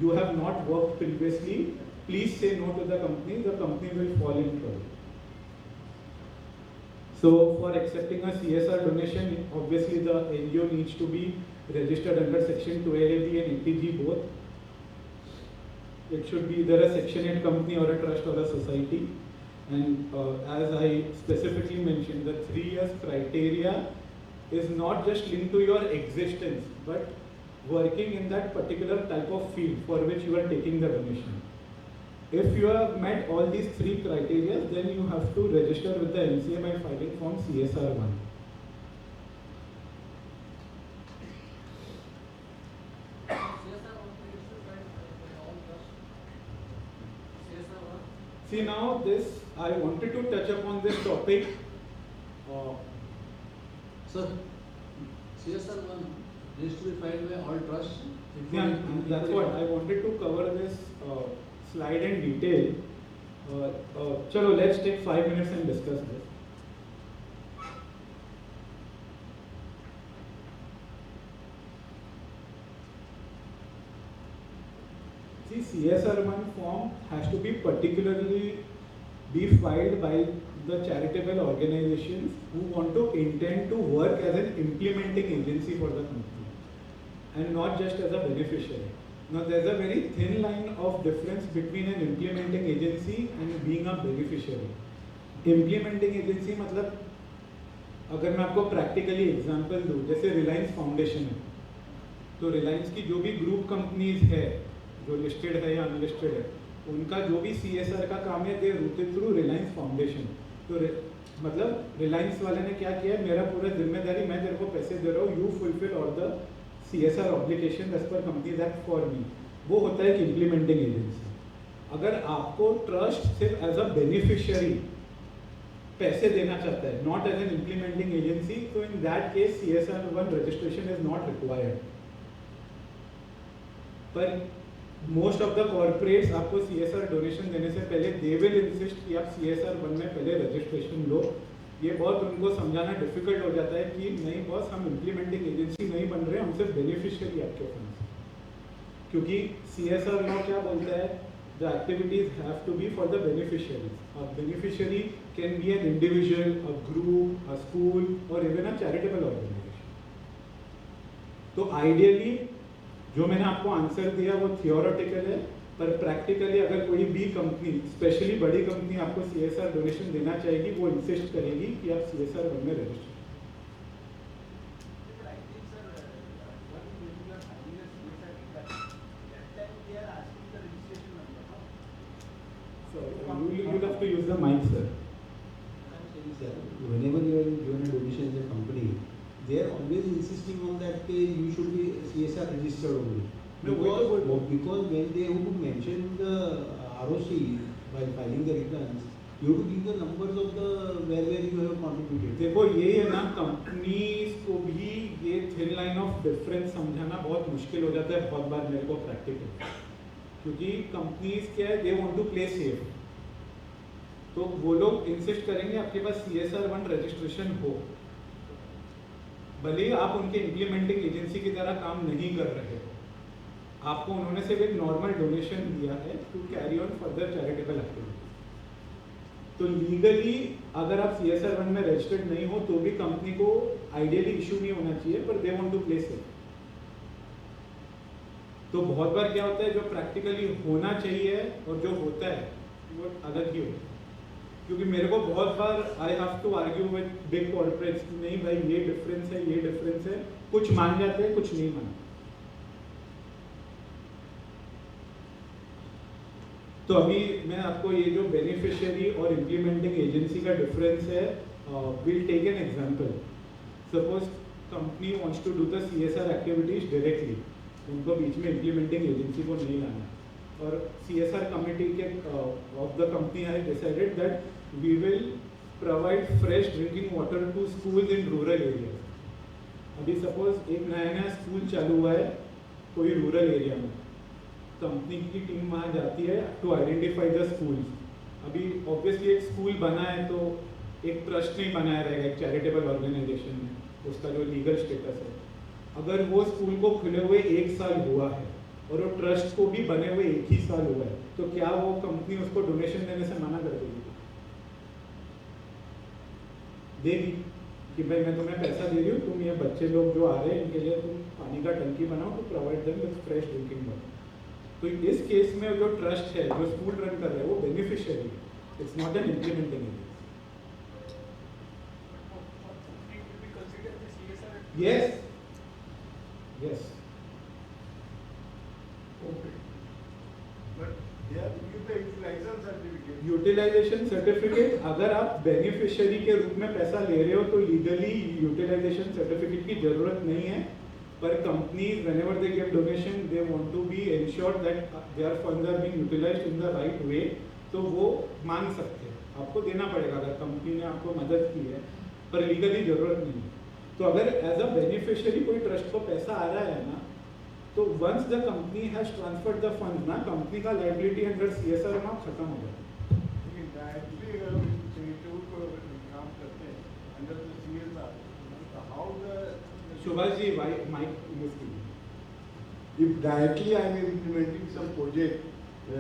you have not worked previously, please say no to the company. The company will fall in trouble. So for accepting a CSR donation, obviously the NGO needs to be registered under Section 12AB and 80G both. It should be either a Section 8 company or a trust or a society. And as I specifically mentioned, the 3 years criteria is not just linked to your existence, but working in that particular type of field for which you are taking the donation. If you have met all these 3 criteria, then you have to register with the MCA by filing form CSR1. See, now this, I wanted to touch upon this topic. Sir, CSR1 needs to be filed by all trusts. Yeah, that's what I wanted to cover this slide in detail. Chalo, let's take 5 minutes and discuss this. See, CSR1 form has to be particularly be filed by the charitable organizations who want to intend to work as an implementing agency for the company and not just as a beneficiary. Now there's a very thin line of difference between an implementing agency and being a beneficiary. Implementing agency मतलब अगर मैं आपको practically example दूँ, जैसे Reliance foundation है, तो रिलायंस की जो भी ग्रुप कंपनीज है जो लिस्टेड है या अनलिस्टेड है, उनका जो भी CSR का काम है दे रूटेड थ्रू रिलायंस फाउंडेशन. तो मतलब रिलायंस वाले ने क्या किया, मेरा पूरा जिम्मेदारी, मैं तेरे को पैसे दे रहा हूँ, you fulfill all the CSR obligation as per companies act for me. वो होता है एक इम्प्लीमेंटिंग एजेंसी. अगर आपको ट्रस्ट सिर्फ एज अ बेनिफिशियरी पैसे देना चाहता है, not as an implementing agency, तो in that case CSR1 registration is not required. पर मोस्ट ऑफ द कॉर्पोरेट्स आपको CSR डोनेशन देने से पहले दे विल इंसिस्ट कि आप CSR1 में पहले रजिस्ट्रेशन लो, ये बहुत उनको समझाना डिफिकल्ट हो जाता है कि नहीं बॉस, हम इम्प्लीमेंटिंग एजेंसी नहीं बन रहे, हम सिर्फ बेनिफिशियरी आपके फंड, क्योंकि CSR लॉ क्या बोलता है, the activities have to be for the beneficiary. Beneficiary can be an individual, a group, a school और इवन अ चैरिटेबल ऑर्गेनाइजेशन. तो आइडियली जो मैंने आपको आंसर दिया वो थियोरेटिकल है, पर प्रैक्टिकली अगर कोई भी कंपनी, स्पेशली बड़ी कंपनी आपको CSR डोनेशन देना चाहेगी, वो इंसिस्ट करेगी कि आप CSR 1 में register. So you have to use the mic, sir. Whenever you are given a donation as a company, they are always insisting on that you should be CSR registered only. Because when they have to mention the ROC while filing the returns, you have to give the numbers of the where you have contributed. देखो ये है ना, companies को भी ये thin line of difference समझाना बहुत मुश्किल हो जाता है बहुत बार मेरे को प्रैक्टिकल, क्योंकि कंपनीज क्या है, they want to play safe. तो वो लोग इंसिस्ट करेंगे आपके पास CSR 1 रजिस्ट्रेशन हो, भले ही आप उनके इम्प्लीमेंटिंग एजेंसी की तरह काम नहीं कर रहे हो, आपको उन्होंने सिर्फ एक नॉर्मल डोनेशन दिया है to carry on further charitable activity. तो लीगली अगर आप CSR 1 में रजिस्टर्ड नहीं हो तो भी कंपनी को आइडियली इशू नहीं होना चाहिए, पर they want to play safe. तो बहुत बार क्या होता है, जो प्रैक्टिकली होना चाहिए और जो होता है वो अलग ही होता है. क्योंकि मेरे को बहुत बार I have to argue with big corporates कि नहीं भाई ये डिफरेंस है, ये डिफरेंस है, कुछ मान जाते हैं कुछ नहीं मानते. तो अभी मैं आपको ये जो बेनिफिशियरी और इम्प्लीमेंटिंग एजेंसी का डिफरेंस है, will take an example. Suppose company wants to do the CSR activities directly, उनको बीच में इम्प्लीमेंटिंग एजेंसी को नहीं लाना, और CSR कमिटी के of the company has decided that we will provide fresh drinking water to schools in rural area. अभी suppose एक नया नया स्कूल चालू हुआ है कोई रूरल एरिया में, कंपनी की टीम वहाँ जाती है टू आइडेंटिफाई द स्कूल्स. अभी ऑब्वियसली एक स्कूल बना है तो एक ट्रस्ट नहीं बनाया रहेगा एक चैरिटेबल ऑर्गेनाइजेशन में, उसका जो लीगल स्टेटस है. अगर वो स्कूल को खुले हुए 1 साल हुआ है और वो ट्रस्ट को भी बने हुए 1 ही साल हुआ है, तो क्या वो कंपनी उसको डोनेशन देने से मना कर देगी? देगी कि भाई मैं तुम्हें पैसा दे रही हूँ, तुम ये बच्चे लोग जो आ रहे हैं इनके लिए तुम पानी का टंकी बनाओ to provide them with fresh drinking water. तो इस केस में जो ट्रस्ट है जो स्कूल रन कर रहा है वो बेनिफिशियरी है, it's not an implementing agency. Yes. Yes. Okay. But they have to give the utilization certificate. Utilization certificate अगर आप बेनिफिशियरी के रूप में पैसा ले रहे हो तो लीगली यूटिलाइजेशन सर्टिफिकेट की जरूरत नहीं है. पर companies whenever they give donation they want to be ensured that their funds are being utilized in the right way, तो वो मांग सकते हैं, आपको देना पड़ेगा अगर कंपनी ने आपको मदद की है, पर लीगली जरूरत नहीं है. तो अगर एज अ बेनिफिशियरी कोई ट्रस्ट को पैसा आ रहा है ना, तो once the company has transferred the fund ना, कंपनी का लायबिलिटी अंडर CSR अमाउंट खत्म हो जाता है. लेकिन डायरेक्टली अगर चैरिटेबल को काम करते हैं अंडर द CSR, तो how the Subhash ji mic use कीजिए. if directly I am implementing some project,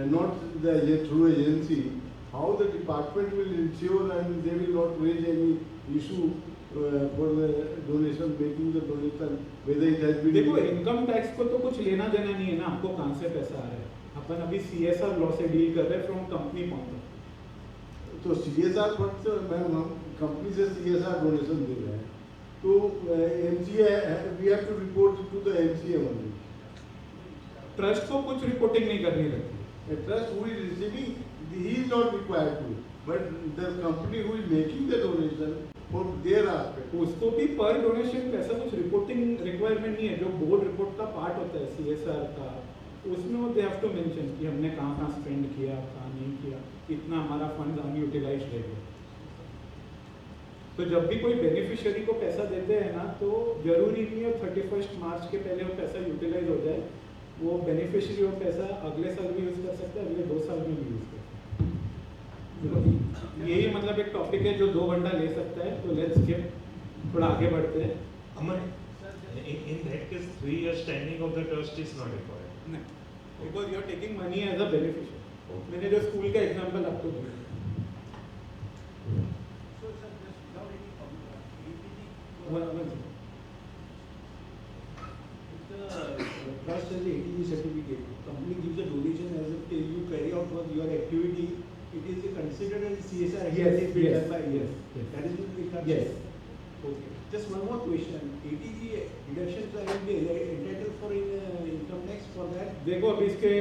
not the through agency, how the department will ensure and they will not raise any issue for the donation, making the donation, whether it has been. देखो income tax को तो कुछ लेना देना नहीं है ना, आपको कहाँ से पैसा आ रहा है. अपन अभी CSR लॉ से डील कर रहे हैं फ्रॉम कंपनी पॉइंट ऑफ. तो CSR फंड से मैम हम कंपनी से CSR डोनेशन दे रहे हैं, तो MCA we have to report to the MCA only. Trust को कुछ रिपोर्टिंग नहीं करनी रहती. A trust who is receiving, he is not required to, but the company who is making the donation for their aspect. उसको भी पर donation पैसा कुछ रिपोर्टिंग रिक्वायरमेंट नहीं है. जो बोर्ड रिपोर्ट का पार्ट होता है CSR का, उसमें वो दे हैव टू मेंशन कि हमने कहाँ कहाँ स्पेंड किया, कहाँ नहीं किया, कितना हमारा फंड अनयूटिलाइज्ड रह गया. तो जब भी कोई बेनिफिशियरी को पैसा देते हैं ना, तो जरूरी नहीं है 31 मार्च के पहले वो पैसा यूटिलाइज हो जाए. वो बेनिफिशियरी वो पैसा अगले साल भी यूज़ कर सकता है, अगले 2 साल में भी यूज़ कर सकता है. यही मतलब एक टॉपिक है जो 2 घंटा ले सकता है, तो लेट्स स्किप, थोड़ा आगे बढ़ते हैं. Aman, in that case, 3 years standing of the trust is not required. नहीं, because you are taking money as a beneficiary. मैंने जो स्कूल का एग्जांपल आपको दिया. So, sir, just without any problem, If the trust has a ATG certificate, company gives a donation as if you carry out what your activity, it is considered as CSR activity Yes, done by yes, yes. That is what we can Yes. say. Okay. Just one more question. ATG deductions are entitled for income tax for that? देखो अभी इसके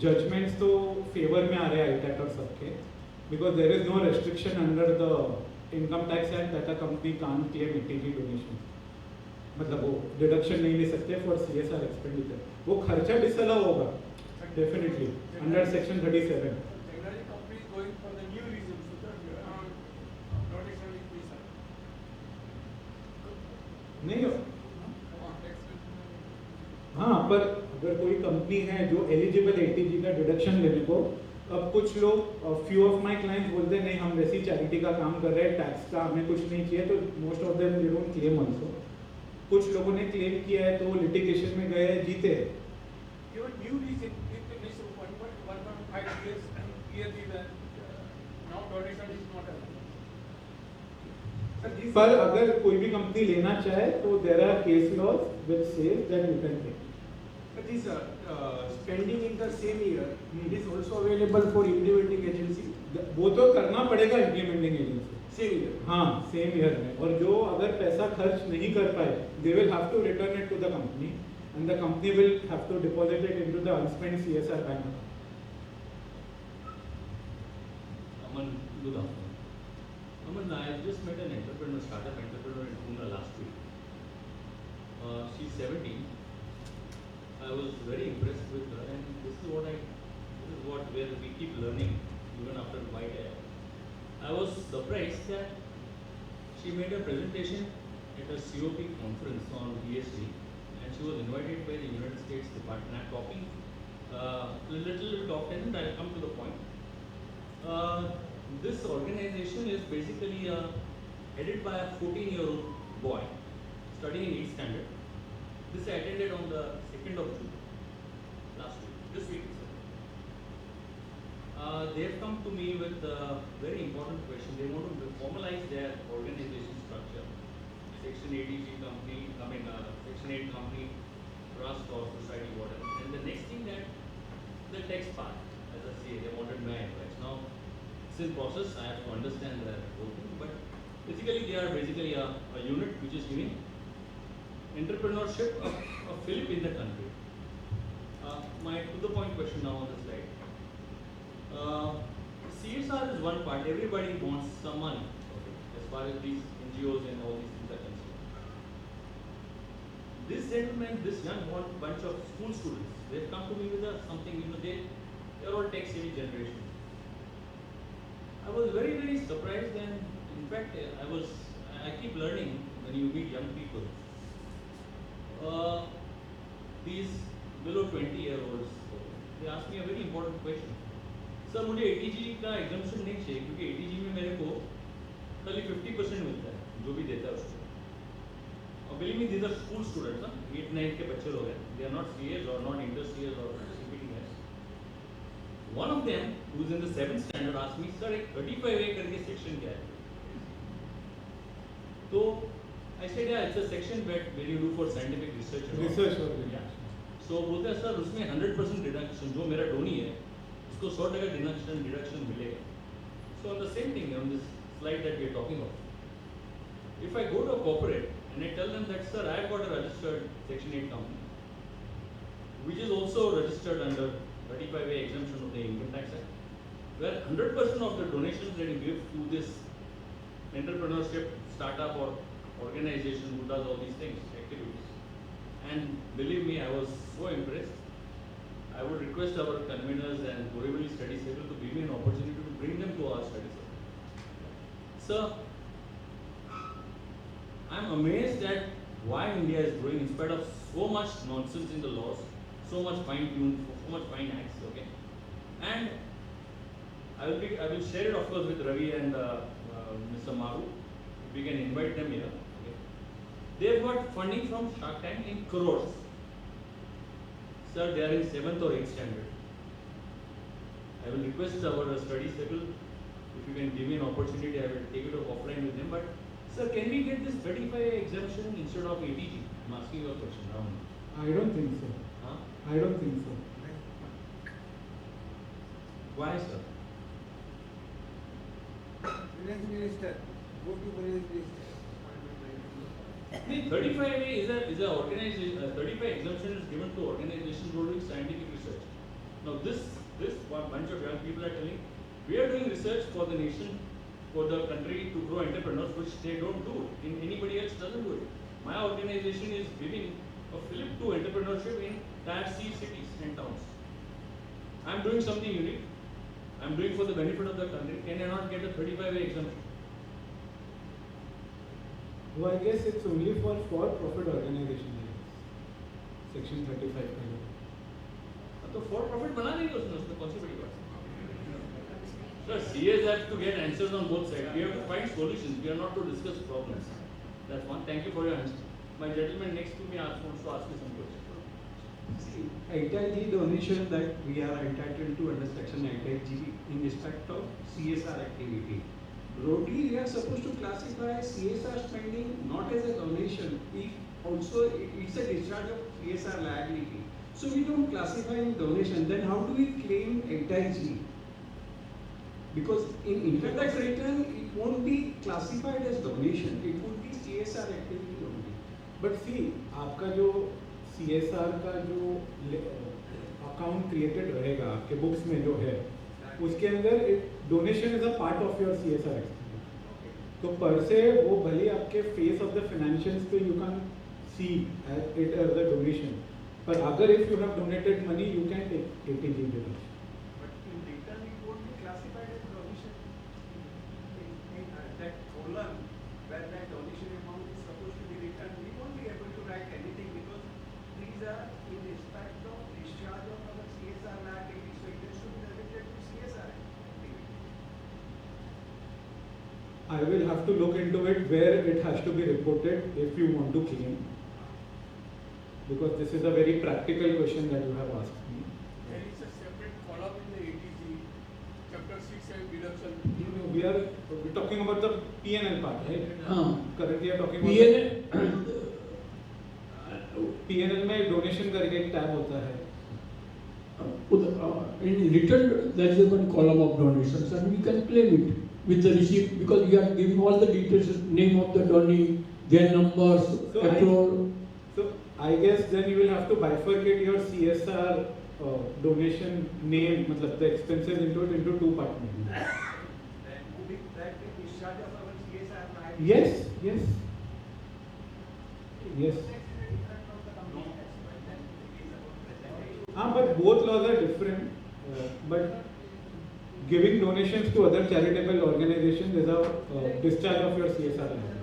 judgements तो favour में आ रहे हैं ICAI और सबके, because there is no restriction under the income tax act that a company can't claim ATG donation. मतलब वो डिडक्शन नहीं ले सकते फॉर CSR एक्सपेंडिचर. वो खर्चा डिसअलाउ होगा definitely under section 37. technology company is going for the new reason, so that not exactly please. नहीं हो. हाँ, पर अगर कोई कंपनी है जो एलिजिबल ATG का डिडक्शन लेने को, अब कुछ लोग फ्यू ऑफ माय क्लाइंट्स बोलते हैं नहीं हम वैसी चैरिटी का काम कर रहे हैं, टैक्स का हमें कुछ नहीं चाहिए, तो most of them they don't claim also. कुछ लोगों ने क्लेम किया है तो लिटिगेशन में गए, जीते. Even new reason, if the next 1.5 years and yearly then now donation is not allowed. Sir, this पर अगर कोई भी कंपनी लेना चाहे तो there are case laws which says that you can take. But this spending in the same year, it is also available for implementing agency. वो तो करना पड़ेगा इम्प्लीमेंटिंग एजेंसी. Same year. हाँ, सेम ईयर में. और जो अगर पैसा खर्च नहीं कर पाए, they will have to return it to the company and the company will have to deposit it into the unspent CSR bank. Aman, good afternoon. Aman, I just met an entrepreneur, startup entrepreneur in Pune last week. She's 17. I was very impressed with her, and this is what where we keep learning even after white hair. I was surprised that she made a presentation at a COP conference on ESG, and she was invited by the United States Department. I'm talking a little top 10, and I'll come to the point. This organization is basically headed by a 14-year-old boy studying in 8th standard. This I attended on the 2nd of June last week, this week. They have come to me with a very important question. They want to formalize their organization structure. Section 8 company, Section 8 company, trust or society, whatever. And the next thing that the text part, as I say, they wanted my advice. Now, it's in process. I have to understand the whole thing. But basically, they are basically a unit which is giving entrepreneurship a fillip in the country. My to the point question now on the slide. CSR is one part. Everybody wants some money, okay, as far as these NGOs and all these things are concerned. This gentleman, this young bunch of school students, they've come to me with something. They're all tech-savvy generation. I was very, very surprised, and in fact, I keep learning when you meet young people. These below 20-year-olds, they ask me a very important question. Sir मुझे ATG का exemption नहीं चाहिए, क्योंकि ATG में मेरे को खाली 50% मिलता है जो भी देता है उसको. और believe me, these are school students, 8-9 के बच्चे लोग हैं. दे आर नॉट CAs और नॉट इंटर CAs और CPT guys. One of them who is in the 7th standard asked me, sir एक 35A करके सेक्शन क्या है? तो I said, yeah, it's a section where you do for scientific research. Research or yeah. So बोलते हैं sir उसमें 100% deduction, जो मेरा डोनी है उसको 100% डिडक्शन मिलेगा. So on the same thing on this slide that we are talking of, if I go to a corporate and I tell them that sir I have got a registered Section 8 company, which is also registered under 35A exemption of the Income Tax Act, where 100% of the donations that you give to this entrepreneurship startup or organization who does all these things, activities. And believe me, I was so impressed. I would request our conveners and Borivali study circle to give me an opportunity to bring them to our study circle. Sir, I am amazed at why India is growing in spite of so much nonsense in the laws, so much fine-tuned, so much fine acts, okay? And I will share it of course with Ravi and Mr. Maru. We can invite them here. Okay. They've got funding from Shark Tank in crores. Sir, they are in 7th or 8th standard. I will request our study circle, if you can give me an opportunity, I will take it up offline with them. But sir, can we get this 35 exemption instead of 80G? I'm asking you a question, Raman. I don't think so. Huh? I don't think so. Why, sir? Finance Minister, go to Finance Minister. 35A is a organization. 35 exemption is given to organizations who are doing scientific research. Now this one bunch of young people are telling, we are doing research for the nation, for the country to grow entrepreneurs, which they don't do. Anybody else doesn't do it. My organization is giving a fillip to entrepreneurship in Tier C cities and towns. I'm doing something unique. I'm doing for the benefit of the country. Can I not get a 35A exemption? Well, I guess it's only for for-profit organizations. Section 35 kind of. तो for profit बना देंगे उसमें कौन सी बड़ी बात है? Sir, CAs have to get answers on both sides. We have to find solutions. We are not to discuss problems. That's one. Thank you for your answer. My gentleman next to me wants to ask you some questions. See, ICAI donation that we are entitled to under section 8G in respect of CSR activity. Broadly, we are supposed to classify CSR spending not as a donation, it's a discharge of CSR liability. So we don't classify in donation, then how do we claim 8G? Because in income tax return, it won't be classified as donation, it would be CSR activity only. But see, आपका जो CSR का जो account created रहेगा आपके books में जो है, उसके अंदर donation is a part of your CSR activity. तो पर से वो भले आपके फेस ऑफ द फाइनेंशियल्स पे you can see it as a donation, पर अगर if you have donated money you can take 80G deduction. But in return it won't be classified as donation. In that column where that donation amount is supposed to be returned, we won't be able to write anything because these are in respect of discharge of our CSR liability, so it has to be related to CSR activity. I will have to look into it where it has to be reported if you want to claim, because this is a very practical question that you have asked me. There is a separate column in the ATG, chapter 6 and deduction. We're talking about the P&L part, right? Currently we are talking about P&L में donation करके एक tab होता है. In return, there is one column of donations, and we can claim it with the receipt because we are giving all the details, name of the donee, their numbers, accrual. So I guess then you will have to bifurcate your CSR donation name, मतलब the expenses into two parts. Then would be that the discharge of our CSR liability? Yes. But both laws are different. But giving donations to other charitable organizations is a discharge of your CSR liability.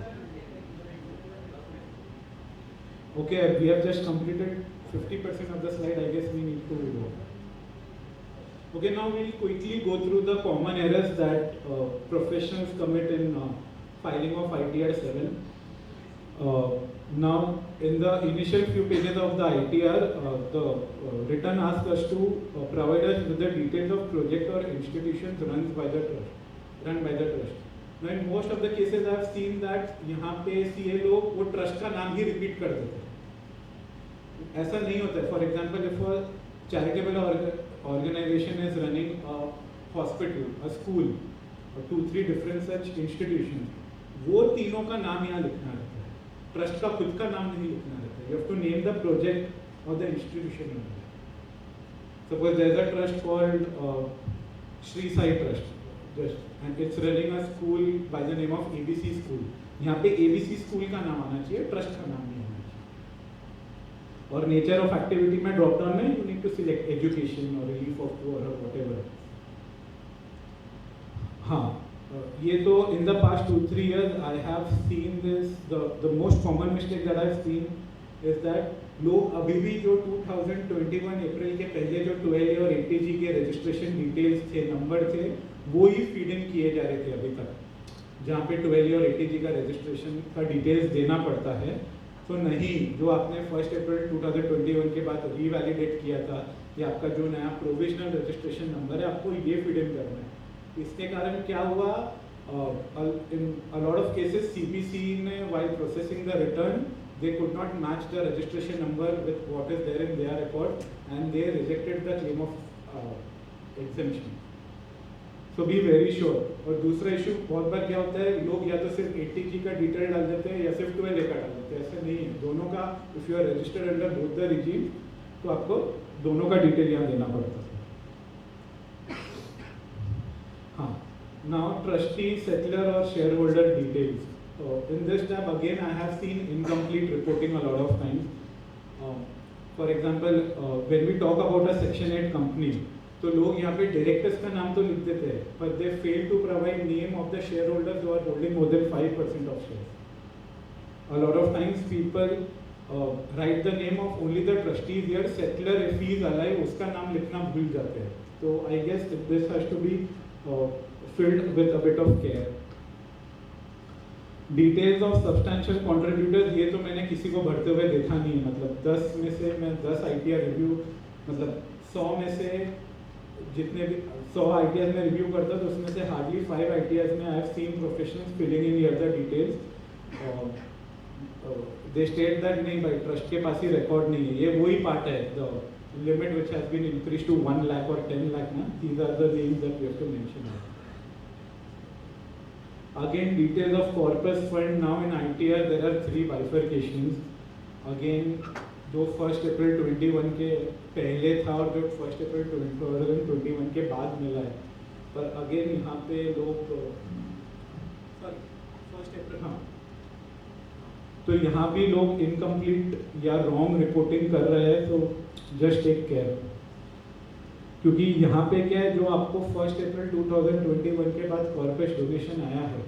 Okay, we have just completed 50% of the slide. I guess we need to go. Okay, now we'll quickly go through the common errors that professionals commit in filing of ITR 7. Now, in the initial few pages of the ITR, the return asks us to provide us with the details of project or institutions run by the trust. Now, in most of the cases, I have seen that यहाँ पे CA लोग वो trust का नाम ही repeat कर देते हैं. ऐसा नहीं होता है. For example, if a charitable organization is running a hospital, a school, or 2-3 different such institutions, वो तीनों का नाम यहाँ लिखना रहता है. ट्रस्ट का खुद का नाम नहीं लिखना रहता है. You have to name the project or the institution. Suppose there is a trust called Sri Sai Trust, and it's running a school by the name of ABC School. यहाँ पे ABC School का नाम आना चाहिए, trust का नाम नहीं आना चाहिए. और नेचर ऑफ एक्टिविटी में ड्रॉप डाउन में you need to select education or relief of poor or whatever. हाँ, ये तो in the past 2-3 years I have seen this. The most common mistake that I've seen is that लोग अभी भी जो 2021 अप्रैल के पहले जो 12A और ATG के रजिस्ट्रेशन डिटेल्स थे, नंबर थे, वो ही फीड इन किए जा रहे थे अभी तक, जहाँ पे 12 और ATG का रजिस्ट्रेशन का डिटेल्स देना पड़ता है। तो नहीं, जो आपने 1 अप्रैल 2021 के बाद रीवैलिडेट किया था, या आपका जो नया प्रोविजनल रजिस्ट्रेशन नंबर है, आपको ये फीड इन करना है। इसके कारण क्या हुआ, in a lot of cases CPC ने while processing the return, they could not match the registration number with what is there in their record, and they rejected the claim of exemption. So be very sure. और दूसरा issue बहुत बार क्या होता है, लोग या तो सिर्फ ATG का डिटेल डाल देते हैं या सिर्फ 12A का डाल देते हैं, ऐसा नहीं है, दोनों का, if you are registered under both the regime, तो आपको दोनों का डिटेल यहाँ देना पड़ता है। हाँ, now trustee, settler or shareholder details. In this tab again I have seen incomplete reporting a lot of times. For example, when we talk about a Section 8 company, तो लोग यहाँ पे डायरेक्टर्स का नाम तो लिख देते हैं, पर they fail to provide name of the shareholders who are holding more than 5% of share. A lot of times people write the name of only the trustees, yet settler if he is alive उसका नाम लिखना भूल जाते हैं। तो I guess this has to be filled with a bit of care. Details of substantial contributors, ये तो मैंने किसी को भरते हुए देखा नहीं है, मतलब 10 में से मैं 10 ITR रिव्यू, मतलब 100 में से जितने भी 100 ITRs में रिव्यू करता तो उसमें से हार्डली 5 ITRs में I have seen professionals filling in here the details. They state that नहीं भाई, ट्रस्ट के पास ही रिकॉर्ड नहीं है, ये वही पार्ट है, the limit which has been increase to 1 lakh और 10 लाख ना, these are the names that we have to mention. Again, details of corpus fund. Now in ITR there are 3 bifurcations. Again, जो 1 अप्रैल 21 के पहले था और जो 1 अप्रैल 2021 के बाद मिला है, पर अगेन यहाँ पे लोग 1 अप्रैल, हाँ, तो यहाँ भी लोग इनकम्प्लीट या रॉन्ग रिपोर्टिंग कर रहे हैं, तो जस्ट टेक केयर। क्योंकि यहाँ पे क्या है, जो आपको 1 अप्रैल 2021 के बाद कॉर्पस डोनेशन आया है,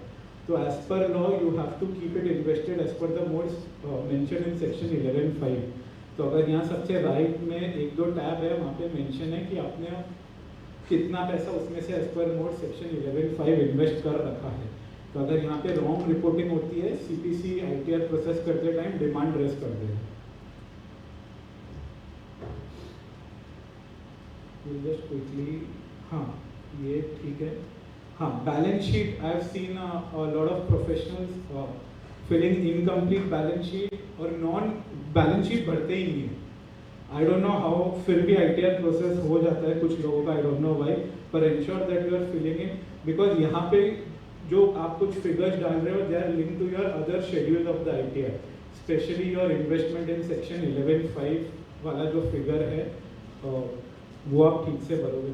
तो as per law you have to keep it invested as per the modes mention in section 11(5). तो अगर यहाँ सबसे राइट में 1-2 टैब है, वहाँ पे मेंशन है कि आपने कितना पैसा उसमें से as per mode section 11(5) invest कर रखा है। तो अगर यहाँ पे रॉन्ग रिपोर्टिंग होती है, CPC ITR प्रोसेस करते टाइम डिमांड रेज कर देगा। जस्ट क्विकली, हाँ ये ठीक है। हाँ, balance sheet, I have seen a lot of professionals filling incomplete balance sheet और नॉन बैलेंस शीट भरते ही नहीं है। आई डोंट नो हाउ, फिर भी ITR प्रोसेस हो जाता है कुछ लोगों का, आई डोंट नो व्हाई, पर ensure that you are filling in, because यहाँ पे जो आप कुछ फिगर्स डाल रहे हो, they are link to your other schedule of the ITR, specially your investment in section 11(5) वाला जो फिगर है, वो आप ठीक से भरोगे।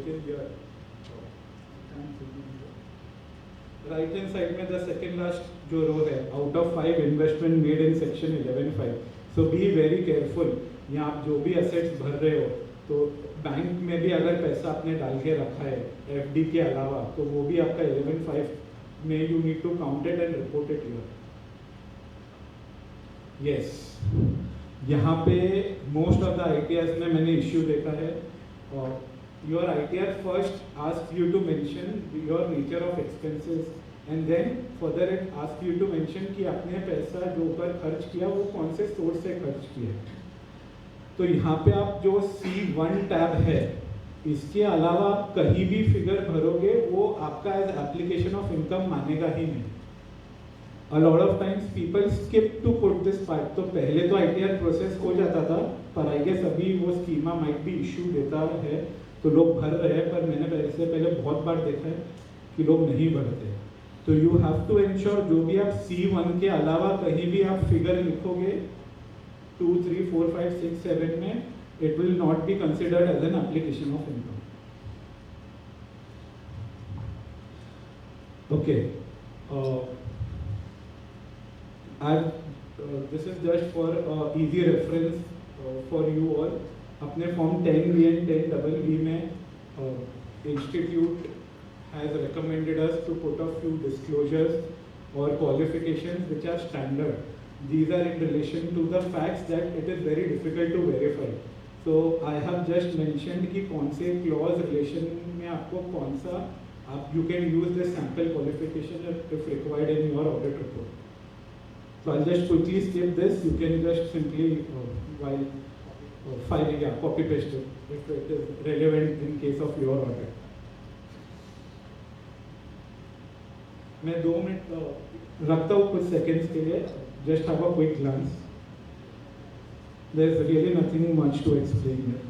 राइट हैंड साइड में द सेकंड लास्ट जो रो है, out of 5 investment made in section 11(5). So be very careful. यहाँ आप जो भी एसेट्स भर रहे हो, तो बैंक में भी अगर पैसा आपने डाल के रखा है FD के अलावा, तो वो भी आपका 11(5) में you need to count it and report it here. Yes, यहाँ पे मोस्ट ऑफ द ITRs में मैंने इश्यू देखा है, your ITR first asks you to mention your nature of expenses, and then further it asks you to mention कि आपने पैसा जो ऊपर खर्च किया वो कौन से सोर्स से खर्च किया। तो यहाँ पे आप जो C1 टैब है, इसके अलावा आप कहीं भी फिगर भरोगे वो आपका एज एप्लीकेशन ऑफ इनकम मानेगा ही नहीं। A lot of times people skip to put this part. तो पहले तो ITR प्रोसेस हो जाता था, पर आई गेस अभी वो स्कीमा माइट भी इशू देता है, तो लोग भर रहे हैं, पर मैंने इससे पहले बहुत बार देखा है कि लोग नहीं भरते। तो यू हैव टू इंश्योर जो भी आप C1 के अलावा कहीं भी आप फिगर लिखोगे 2, 3, 4, 5, 6, 7 में, it will not be considered as an application of income. Okay, this is just for easy reference for you all. अपने फॉर्म 10B and 10BB में institute has recommended us to put a few disclosures or qualifications which are standard. These are in relation to the facts that it is very difficult to verify. So I have just mentioned कि कौन से clause relation में आपको कौन सा you can use the sample qualification if required in your audit report. So I'll just quickly skip this. You can just simply while filing, copy paste it if it is relevant in case of your audit. मैं 2 minute रखता हूँ कुछ seconds के लिए. Just have a quick glance. There's really nothing much to explain here.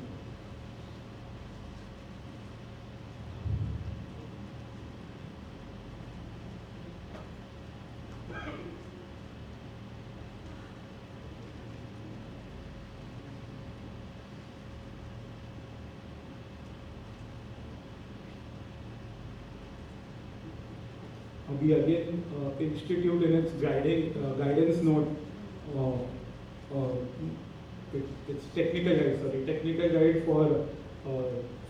We again institute in its guidance note, it's technical guide for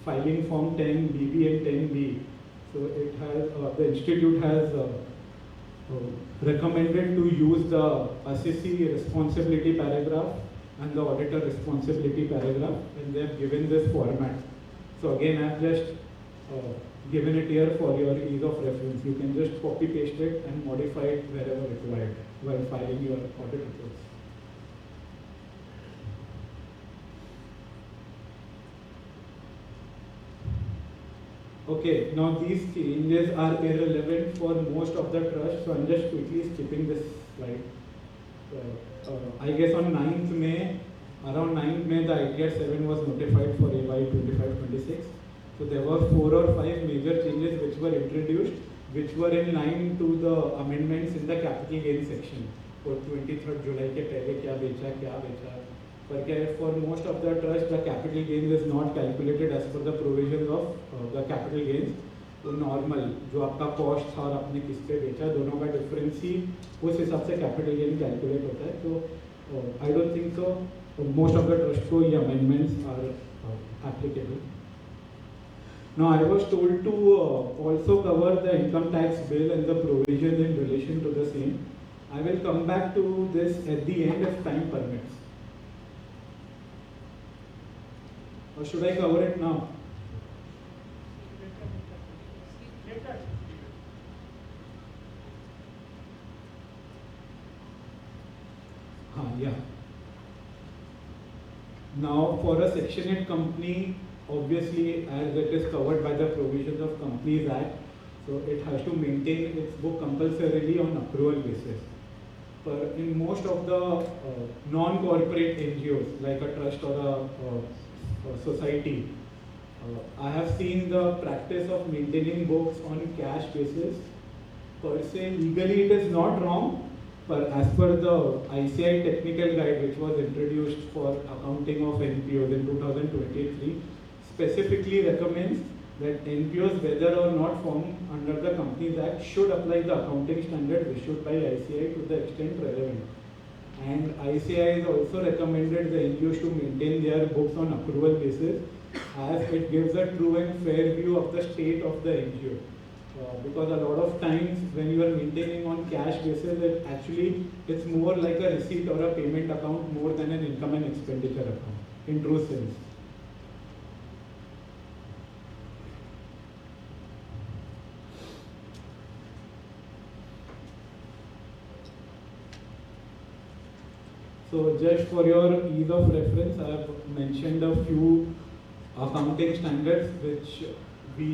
filing form 10 BB and 10B. So it has the institute has recommended to use the assessee responsibility paragraph and the auditor responsibility paragraph, and they have given this format. So again, I have just given it here for your ease of reference. You can just copy paste it and modify it wherever required while filing your audit reports. Okay, now these changes are irrelevant for most of the trusts, so I'm just quickly skipping this slide. I guess on 9th May, around 9th May, the ICAI 7 was notified for AY 25-26. So there were 4 or 5 major changes which were introduced, which were in line to the amendments in the capital gain section. For 23rd July के पहले क्या बेचा, पर for most of the trust the capital gains is not calculated as per the provisions of the capital gains. तो normal जो आपका cost था और आपने किस पे बेचा, दोनों का difference ही उस हिसाब से capital gain calculate होता है. So I don't think so. Most of the trust को ये amendments are applicable. Now I was told to also cover the income tax bill and the provisions in relation to the same. I will come back to this at the end if time permits. Or should I cover it now? Yeah. Now for a Section 8 company, obviously, as it is covered by the provisions of Companies Act, so it has to maintain its book compulsorily on accrual basis. But in most of the non-corporate NGOs, like a trust or a society, I have seen the practice of maintaining books on cash basis. Per se, legally it is not wrong, but as per the ICAI technical guide which was introduced for accounting of NPOs in 2023, specifically recommends that NPOs, whether or not formed under the Companies Act, should apply the accounting standards issued by ICAI to the extent relevant. And ICAI has also recommended the NGOs to maintain their books on accrual basis, as it gives a true and fair view of the state of the NGO. Because a lot of times when you are maintaining on cash basis, it's more like a receipt or a payment account more than an income and expenditure account, in true sense. So just for your ease of reference, I have mentioned a few accounting standards which we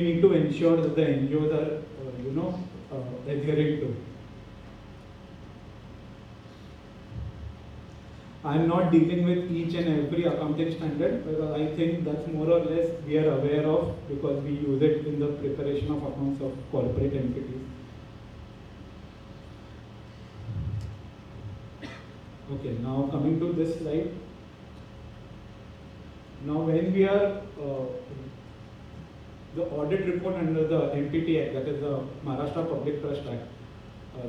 need to ensure that the NGOs are, adhering to. I am not dealing with each and every accounting standard, but I think that's more or less we are aware of because we use it in the preparation of accounts of corporate entities. Okay, now coming to this slide. Now when we are the audit report under the MPT Act, that is the Maharashtra Public Trust Act,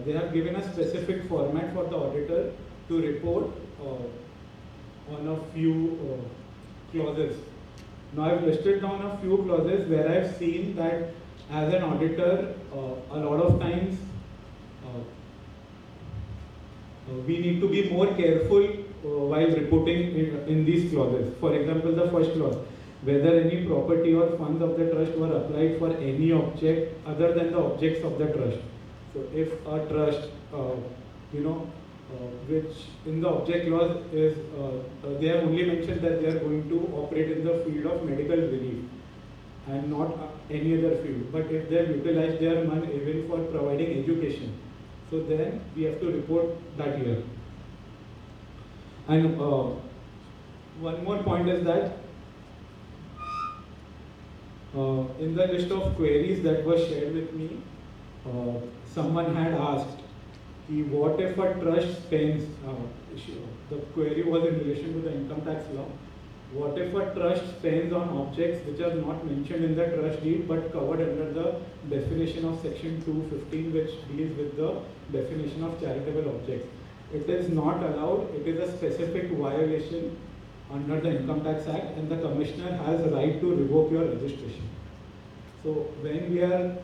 they have given a specific format for the auditor to report on a few clauses. Now I have listed down a few clauses where I have seen that as an auditor, a lot of times we need to be more careful while reporting in these clauses. For example, the first clause, whether any property or funds of the trust were applied for any object other than the objects of the trust. So if a trust, which in the object clause is, they have only mentioned that they are going to operate in the field of medical relief and not any other field. But if they have utilized their money even for providing education, so then we have to report that here. And one more point is that in the list of queries that was shared with me, someone had asked, what if a trust spends, the query was in relation to the income tax law, what if a trust spends on objects which are not mentioned in the trust deed but covered under the definition of section 215, which deals with the definition of charitable objects. It is not allowed, it is a specific violation under the Income Tax Act, and the Commissioner has the right to revoke your registration. So when we are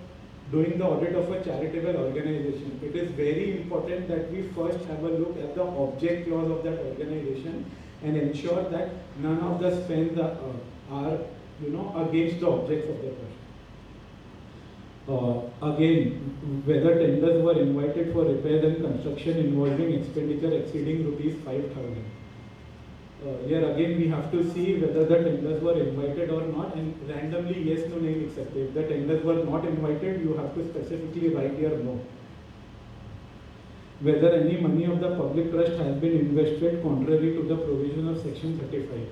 doing the audit of a charitable organization, it is very important that we first have a look at the object clause of that organization and ensure that none of the spends are against the objects of the trust. Again, whether tenders were invited for repairs and construction involving expenditure exceeding rupees 5,000. Here again we have to see whether the tenders were invited or not, and randomly yes, no, nahi likh sakte. If the tenders were not invited, you have to specifically write here no. Whether any money of the public trust has been invested contrary to the provision of section 35.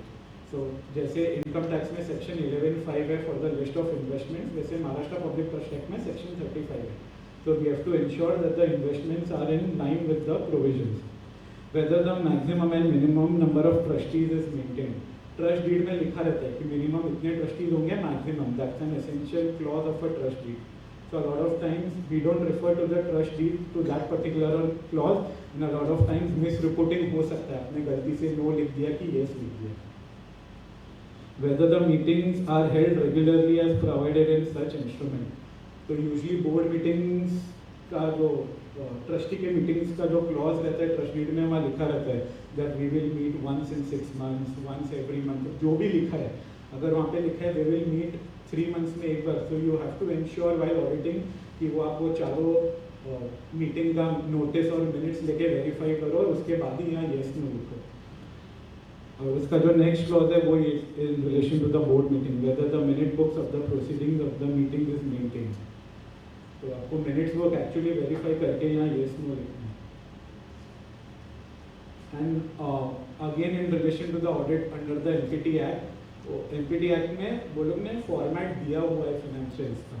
So जैसे income tax में section 11(5) है for the list of investments, वैसे Maharashtra public trust act में section 35 है. So we have to ensure that the investments are in line with the provisions. Whether the maximum and minimum number of trustees is maintained. Trust deed में लिखा रहता है कि minimum इतने trustees होंगे, maximum. That's an essential clause of a trust deed. So a lot of times we don't refer to the trust deed to that particular clause, and a lot of times misreporting हो सकता है. आपने गलती से no लिख दिया कि yes लिख दिया. Whether the meetings are held regularly as provided in such instrument. So usually board meetings का जो ट्रस्टी के मीटिंग्स का जो क्लॉज रहता है ट्रस्ट डीड में वहाँ लिखा रहता है that we will meet once in 6 months, once every month, जो भी लिखा है. अगर वहाँ पे लिखा है वी विल मीट 3 months में एक बार, so you have to ensure while auditing कि वो आप वो चारों मीटिंग का नोटिस और मिनट्स लेके वेरीफाई करो और उसके बाद ही यहाँ येस नो लिखो. और उसका जो नेक्स्ट क्लॉज है वो in relation to the board meeting, whether the minute books of the proceedings of the meeting is maintained. तो आपको मिनट्स बुक एक्चुअली वेरीफाई करके यहाँ येस नो लिखना है. And again in relation to the audit under the MPT act, तो MPT act में वो लोग ने फॉर्मेट दिया हुआ है फाइनेंशियल्स का.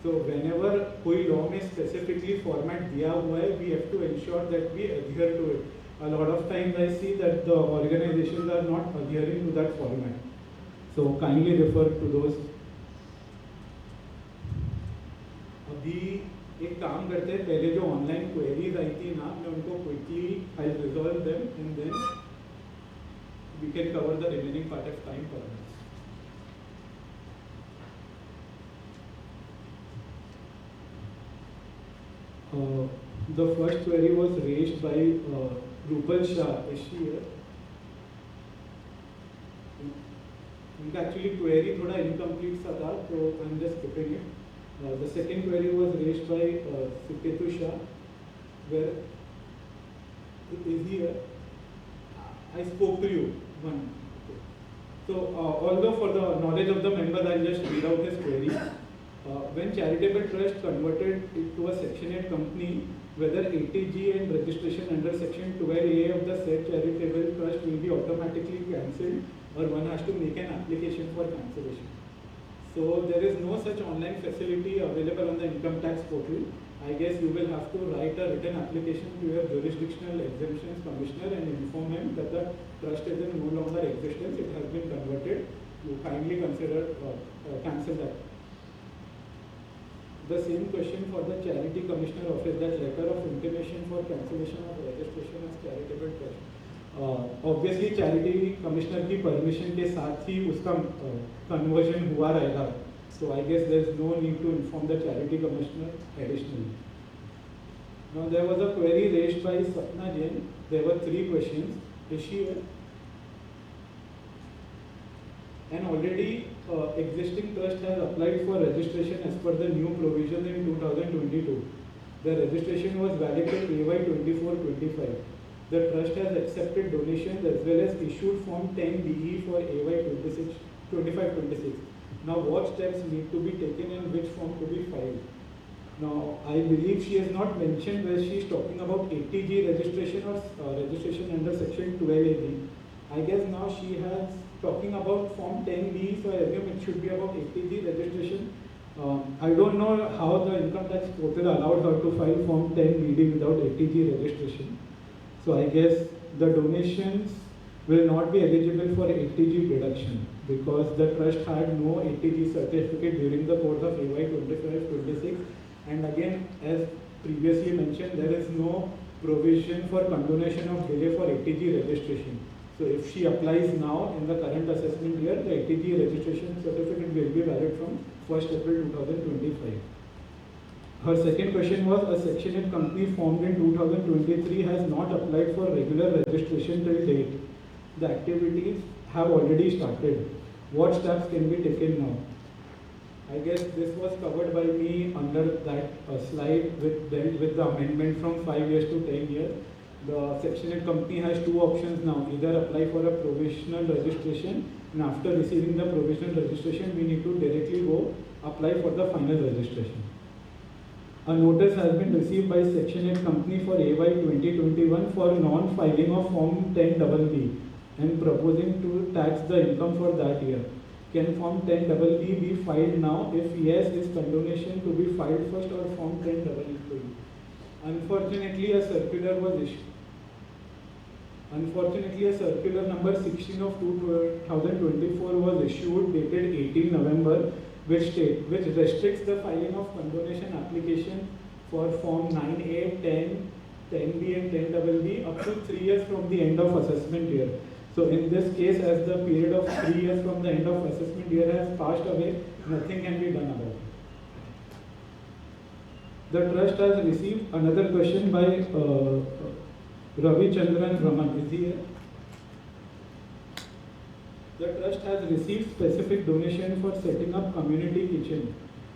सो वेन एवर कोई लॉ में स्पेसिफिकली फॉर्मेट दिया हुआ है, we have to ensure that we adhere to it. A lot of times I see that the organizations are not adhering to that format. So kindly refer to those. अभी एक काम करते हैं, पहले जो ऑनलाइन क्वेरीज आई थी ना, मैं उनको quickly I resolve them and then we can cover the remaining part of time for this. The first query was raised by Rupal Shah. Is she here? उनका actually query थोड़ा incomplete सा था, तो I'm just skipping it. The second query was raised by Siketu Shah, where is he here? I spoke to you. One. So, although for the knowledge of the members, I'll just read out his query. When Charitable Trust converted it to a Section 8 company, whether ATG and registration under Section 12A of the said Charitable Trust will be automatically cancelled, or one has to make an application for cancellation. So there is no such online facility available on the income tax portal. I guess you will have to write a written application to your jurisdictional exemptions commissioner and inform him that the trust is in no longer existence, it has been converted. You kindly consider cancel that. The same question for the charity commissioner office, that letter of intimation for cancellation of registration as charitable trust. Obviously charity commissioner की permission के साथ ही उसका conversion हुआ रहेगा. So I guess there is no need to inform the charity commissioner additionally. Now there was a query raised by Sapna Jain. There were 3 questions. Is she here? An already existing trust has applied for registration as per the new provision in 2022. The registration was valid till AY 24-25. The trust has accepted donations as well as issued Form 10BE for AY 25-26. Now what steps need to be taken and which form to be filed? Now I believe she has not mentioned whether she is talking about 80G registration or registration under section 12AB. I guess now she has talking about Form 10B, so I assume it should be about 80G registration. I don't know how the income tax portal allowed her to file Form 10BD without 80G registration. So I guess the donations will not be eligible for 80G deduction because the trust had no 80G certificate during the course of AY 25-26. And again, as previously mentioned, there is no provision for condonation of delay for 80G registration. So if she applies now in the current assessment year, the 80G registration certificate will be valid from 1st April 2025. Her second question was, a Section 8 company formed in 2023 has not applied for regular registration till date. The activities have already started. What steps can be taken now? I guess this was covered by me under that slide dealt with the amendment from 5 years to 10 years. The Section 8 company has two options now, either apply for a provisional registration, and after receiving the provisional registration, we need to directly go apply for the final registration. A notice has been received by Section 8 company for AY 2021 for non-filing of Form 10BB and proposing to tax the income for that year. Can Form 10BB be filed now? If yes, is condonation to be filed first or Form 10BB? Unfortunately, a circular was issued. Unfortunately, a circular number 16 of 2024 was issued dated 18 November, which restricts the filing of condonation application for Form 9A, 10, 10B and 10BB up to 3 years from the end of assessment year. So in this case, as the period of 3 years from the end of assessment year has passed away, nothing can be done about it. The trust has received another question by Ravi Chandran Raman. Is he here? The trust has received specific donation for setting up community kitchen.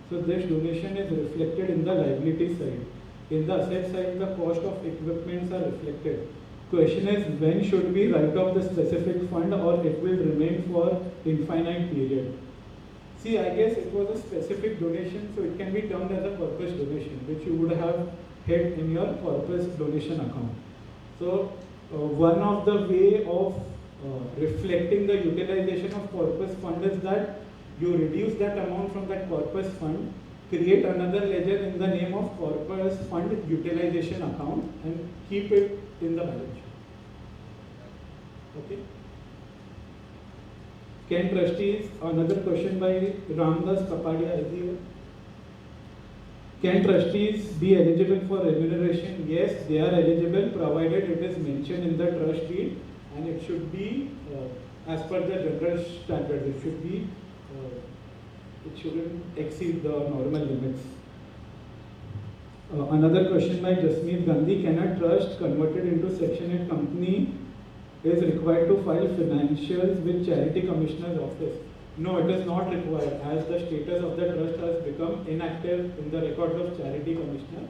So this donation is reflected in the liability side. In the asset side, the cost of equipments are reflected. Question is, when should we write off the specific fund or it will remain for infinite period? See, I guess it was a specific donation, so it can be termed as a corpus donation, which you would have hid in your corpus donation account. So one of the way of reflecting the utilization of corpus fund is that you reduce that amount from that corpus fund, create another ledger in the name of corpus fund utilization account and keep it in the balance sheet. Okay. Can trustees, another question by Ramdas Kapadia, is here. Can trustees be eligible for remuneration? Yes, they are eligible provided it is mentioned in the trust deed and it should be as per the general standards. It should be, it shouldn't exceed the normal limits. Another question by Jasmeet Gandhi, can a trust converted into Section 8 company is required to file financials with Charity Commissioner's office? No, it is not required, as the status of the trust has become inactive in the records of Charity Commissioner.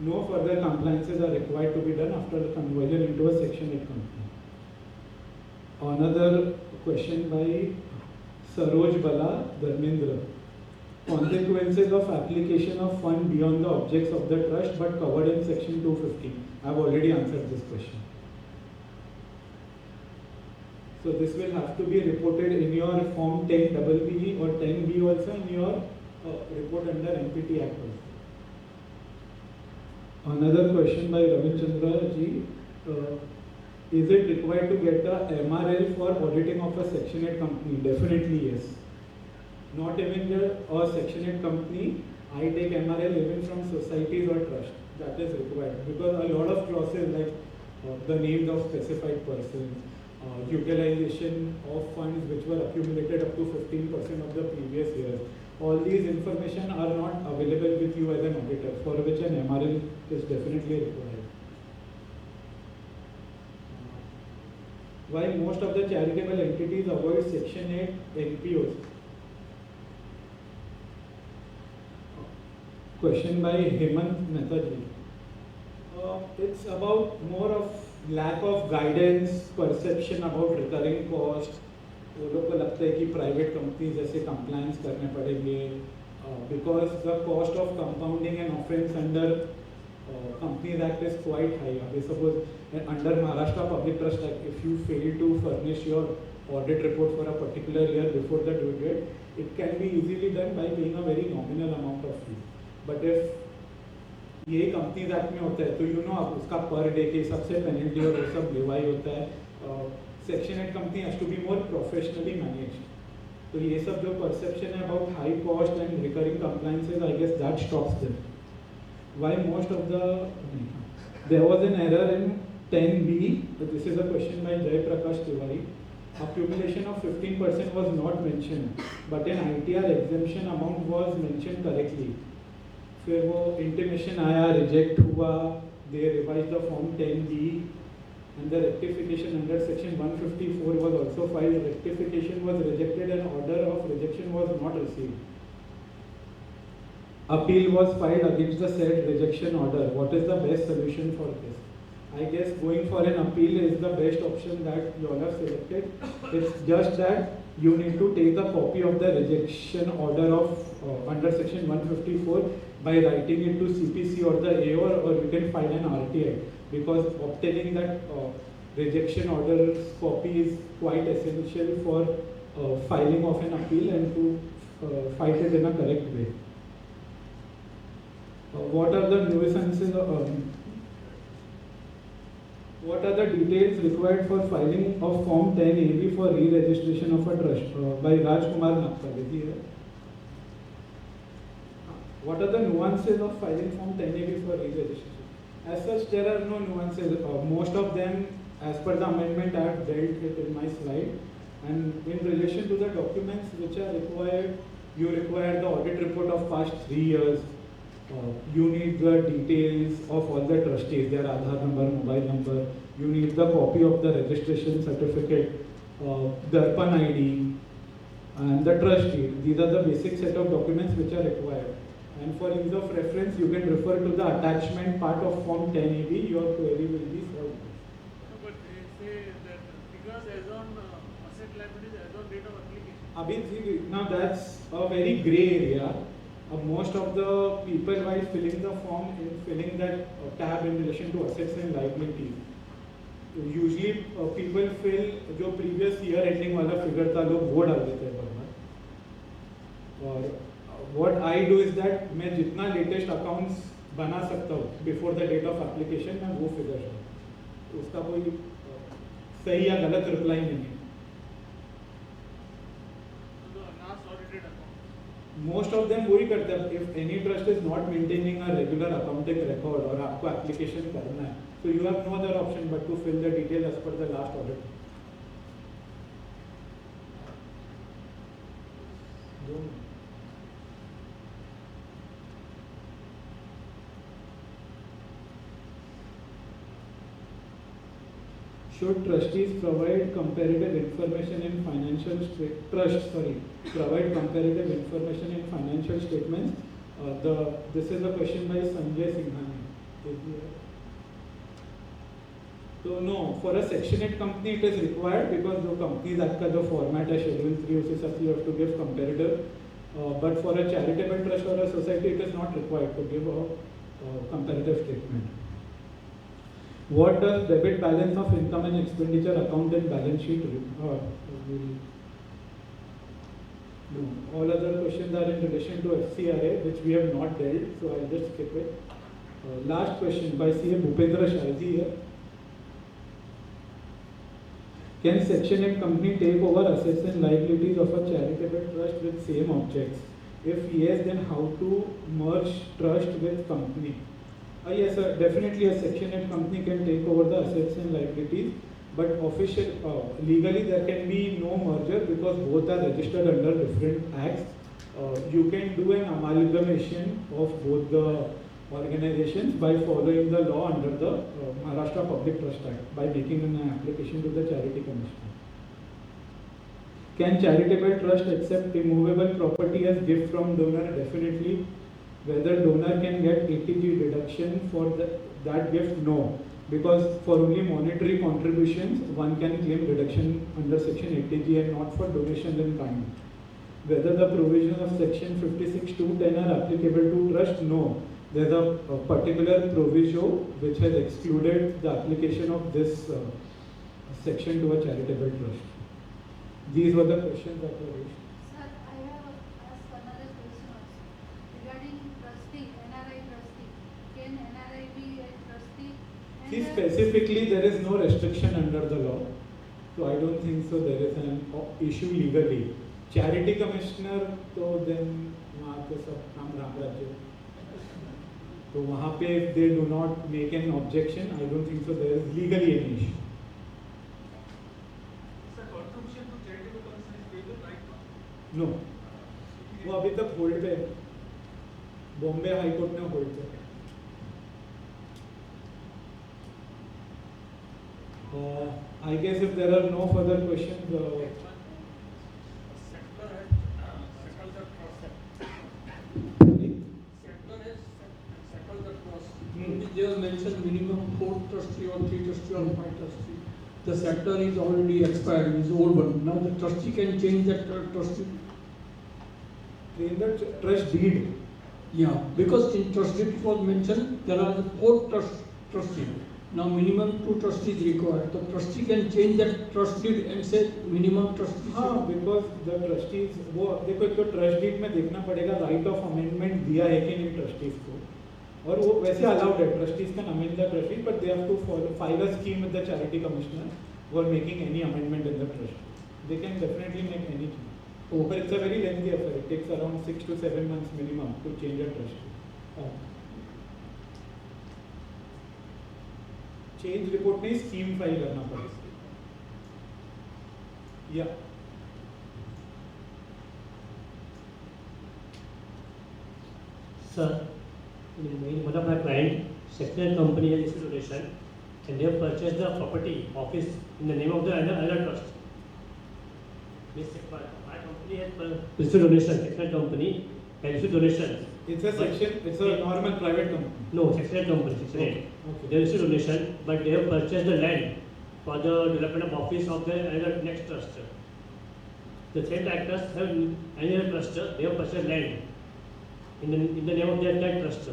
No further compliances are required to be done after the conversion into a Section 8 company. Another question by Saroj Bala Dharmendra. Consequences of application of fund beyond the objects of the trust but covered in Section 250. I have already answered this question. So this will have to be reported in your Form 10BB or 10B also in your report under NPT Act also. Another question by Ravichandra ji. Is it required to get a MRL for auditing of a Section 8 company? Definitely yes. Not even a Section 8 company, I take MRL even from societies or trusts. That is required because a lot of clauses like the names of specified persons, utilization of funds which were accumulated up to 15% of the previous year. All these information are not available with you as an auditor, for which an MRL is definitely required. Why most of the charitable entities avoid Section 8 NPOs? Question by Hemant Mehtaji. It's about more of lack of guidance, perception about recurring cost. वो लोग को लगता है कि private companies ऐसे compliance करने पड़ेंगे because the cost of compounding an offence under Companies Act is quite high. Suppose under Maharashtra Public Trust Act, if you fail to furnish your audit report for a particular year before the due date, it can be easily done by paying a very nominal amount of fee. But if ये Companies Act में होता है तो you know आप उसका per day के हिसाब से penalty और वो सब लेवाई होता है. Section 8 company has to be more professionally managed. तो ये सब जो perception है about high cost and recurring compliances, I guess that stops them. Why most of the there was an error in 10B. This is a question by Jai Prakash Tiwari. Accumulation of 15% was not mentioned, but an ITR exemption amount was mentioned correctly. फिर वो intimation आया, reject हुआ, they revised the form 10B, and the rectification under section 154 was also filed. Rectification was rejected and order of rejection was not received. Appeal was filed against the said rejection order. What is the best solution for this? I guess going for an appeal is the best option that you all have selected. It's just that you need to take a copy of the rejection order of under section 154 by writing it to CPC or the AO, or you can file an RTI, because obtaining that rejection order copy is quite essential for filing of an appeal and to fight it in a correct way. What are the nuisances? What are the details required for filing of Form 10AB for re-registration of a trust? By Rajkumar Nagpal. What are the nuances of filing Form 10AB for re-registration? As such, there are no nuances. Most of them, as per the amendment, I have dealt it in my slide. And in relation to the documents which are required, you require the audit report of past 3 years. You need the details of all the trustees, their Aadhaar number, mobile number. You need the copy of the registration certificate, Darpan ID, and the trust deed. These are the basic set of documents which are required. And for ease of reference, you can refer to the attachment part of Form 10AB. Your query will be solved. No, but they say that because as on asset liabilities as on date of application. Abhi, now that's a very grey area. Most of the people, while filling the form, in filling that tab in relation to assets and liabilities, usually people fill जो previous year ending वाला figure था लोग वो डाल देते हैं बराबर. और what I do is that मैं जितना latest accounts बना सकता हूँ before the date of application मैं वो figure डालूँ. उसका कोई सही या गलत reply नहीं है. Most of them वही करते हैं. If any trust is not maintaining a regular accounting record और आपको application करना है, so you have no other option but to fill the details as per the last audit. Should trustees provide comparative information in provide comparative information in financial statements? This is a question by Sanjay Singhani. So no, for a Section 8 company it is required because the Companies Act का जो format है Schedule 3 उस हिसाब से you have to give comparative. But for a charitable trust or a society it is not required to give a comparative statement. What does debit balance of income and expenditure account and balance sheet? No. All other questions are in relation to FCRA, which we have not dealt, so I'll just skip it. Last question by CA Bhupendra Shahji here. Can Section 8 company take over assets and liabilities of a charitable trust with same objects? If yes, then how to merge trust with company? Yes, sir. Definitely a Section 8 company can take over the assets and liabilities, but legally there can be no merger because both are registered under different acts. You can do an amalgamation of both the organizations by following the law under the Maharashtra Public Trust Act by making an application to the Charity Commissioner. Can charitable trust accept immovable property as gift from donor? Definitely. Whether donor can get ATG deduction for that gift? No. Because for only monetary contributions, one can claim deduction under section 80G and not for donations in kind. Whether the provisions of section 56(2)(10) are applicable to trust? No. There's a particular provision which has excluded the application of this section to a charitable trust. These were the questions that were raised. Sir, I have asked another question also regarding trustee, NRI trustee. Can NRI be a trustee? See, specifically there is no restriction under the law. So I don't think so there is an issue legally. Charity commissioner, तो then वहाँ पे सब काम राम राज्य. तो वहाँ पे if they do not make an objection, I don't think so there is legally an issue. Sir, contribution to charitable commission is legal right now? No. वो अभी तक होल्ड पे है. बॉम्बे हाई कोर्ट ने होल्ड पे. I guess if there are no further questions. They have mentioned minimum 4 trustee or 3 trustee or 5 trustee. The sector is already expired, is old one. Now the trustee can change that trustee. In the trust deed. Yeah, because in trust deed it was mentioned there are 4 trustees. Now minimum 2 trustees required. The trustee can change that trust deed and say minimum trustee. हाँ, because the trustees वो देखो एक तो trust deed में देखना पड़ेगा right of amendment दिया है कि नहीं trustees को. और वो वैसे allowed है, trustees can amend the trust deed, but they have to file a scheme with the charity commissioner for making any amendment in the trust. They can definitely make any change. Oh. But it's a very lengthy affair. It takes around 6 to 7 months minimum to change a trust deed. Oh. Change report नहीं scheme file करना पड़ेगा. Yeah. Sir, one of my client, sectional company has issued donation and they have purchased the property office in the name of the other trust. My company has issued donation, sectional company has issued donations. It's a section, it's a normal private company. No, sectional company, Section 8. Okay. They have issued donation, but they have purchased the land for the development of office of the another next trust. The same directors have another trust, they have purchased land in the name of their trust.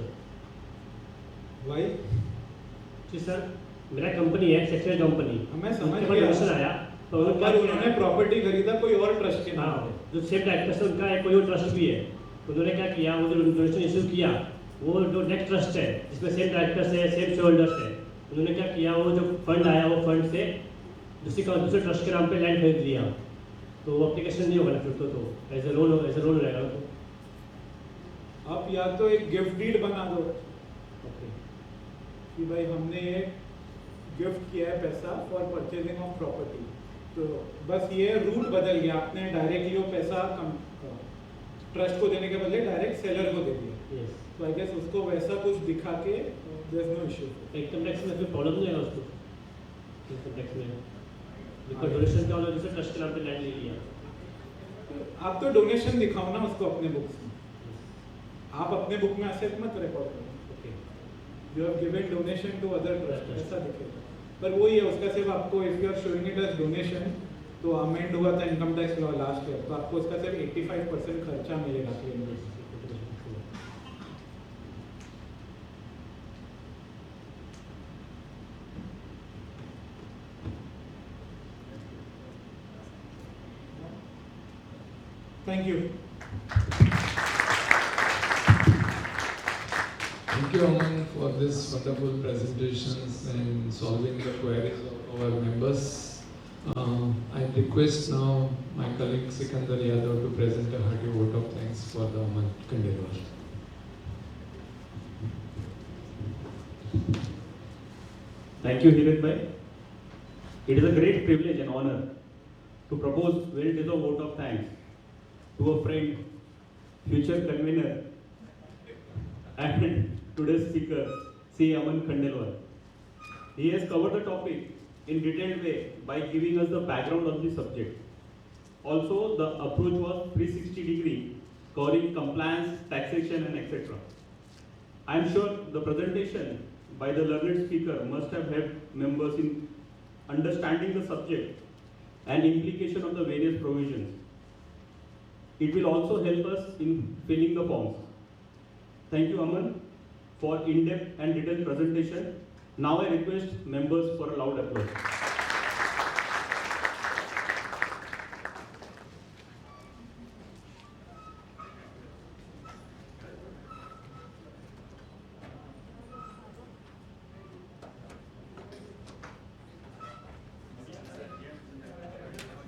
Why? जी sir, मेरा company है section company. मैं समझ गया. Donation आया तो उन्होंने property खरीदा कोई और ट्रस्ट के नाम पे. जो सेम डायरेक्टर से उनका है कोई और ट्रस्ट भी है. उन्होंने क्या किया, वो जो डोनेशन इशू किया वो जो नेक्स्ट ट्रस्ट है जिसमें सेम डायरेक्टर्स है, सेम शेयर होल्डर्स है, उन्होंने क्या किया, वो जो फंड आया वो फंड से दूसरे ट्रस्ट के नाम पे लैंड खरीद लिया. तो वो एप्लीकेशन नहीं होगा ना फिर तो एज ए लोन रहेगा. तो आप या तो एक गिफ्ट डीड बना दो कि भाई हमने ये गिफ्ट किया है पैसा फॉर परचेजिंग ऑफ प्रॉपर्टी. तो बस ये रूल बदल गया, आपने डायरेक्टली वो पैसा ट्रस्ट को देने के बदले डायरेक्ट सेलर को दे दिया. तो आई गेस उसको वैसा कुछ दिखा के there is no issue. Income tax में कोई प्रॉब्लम नहीं है उसको. इनकम टैक्स में बिकॉज डोनेशन का वाला दूसरे ट्रस्ट के नाम पे लैंड ले लिया. आप तो डोनेशन दिखाओ ना उसको अपने बुक्स में. आप अपने बुक में ऐसे मत रिकॉर्ड करो. You have given donation to other trust, ऐसा दिखेगा. पर वही है, उसका सिर्फ आपको if you are showing it as donation, तो अमेंड हुआ था income tax law last year, तो आपको उसका सिर्फ 85% खर्चा मिलेगा क्लेम में. Thank you. Thank you, Aman, for this wonderful presentations and solving the queries of our members. I request now my colleague Sikandar Yadav to present a hearty vote of thanks for the Aman Khandelwal. Thank you, Giriraj bhai. It is a great privilege and honor to propose well-deserved vote of thanks to a friend, future convener, and today's speaker, C. Aman Khandelwal. He has covered the topic in detailed way by giving us the background of the subject. Also, the approach was 360-degree, covering compliance, taxation, and etc. I am sure the presentation by the learned speaker must have helped members in understanding the subject and implication of the various provisions. It will also help us in filling the forms. Thank you, Aman, for in-depth and detailed presentation. Now I request members for a loud applause.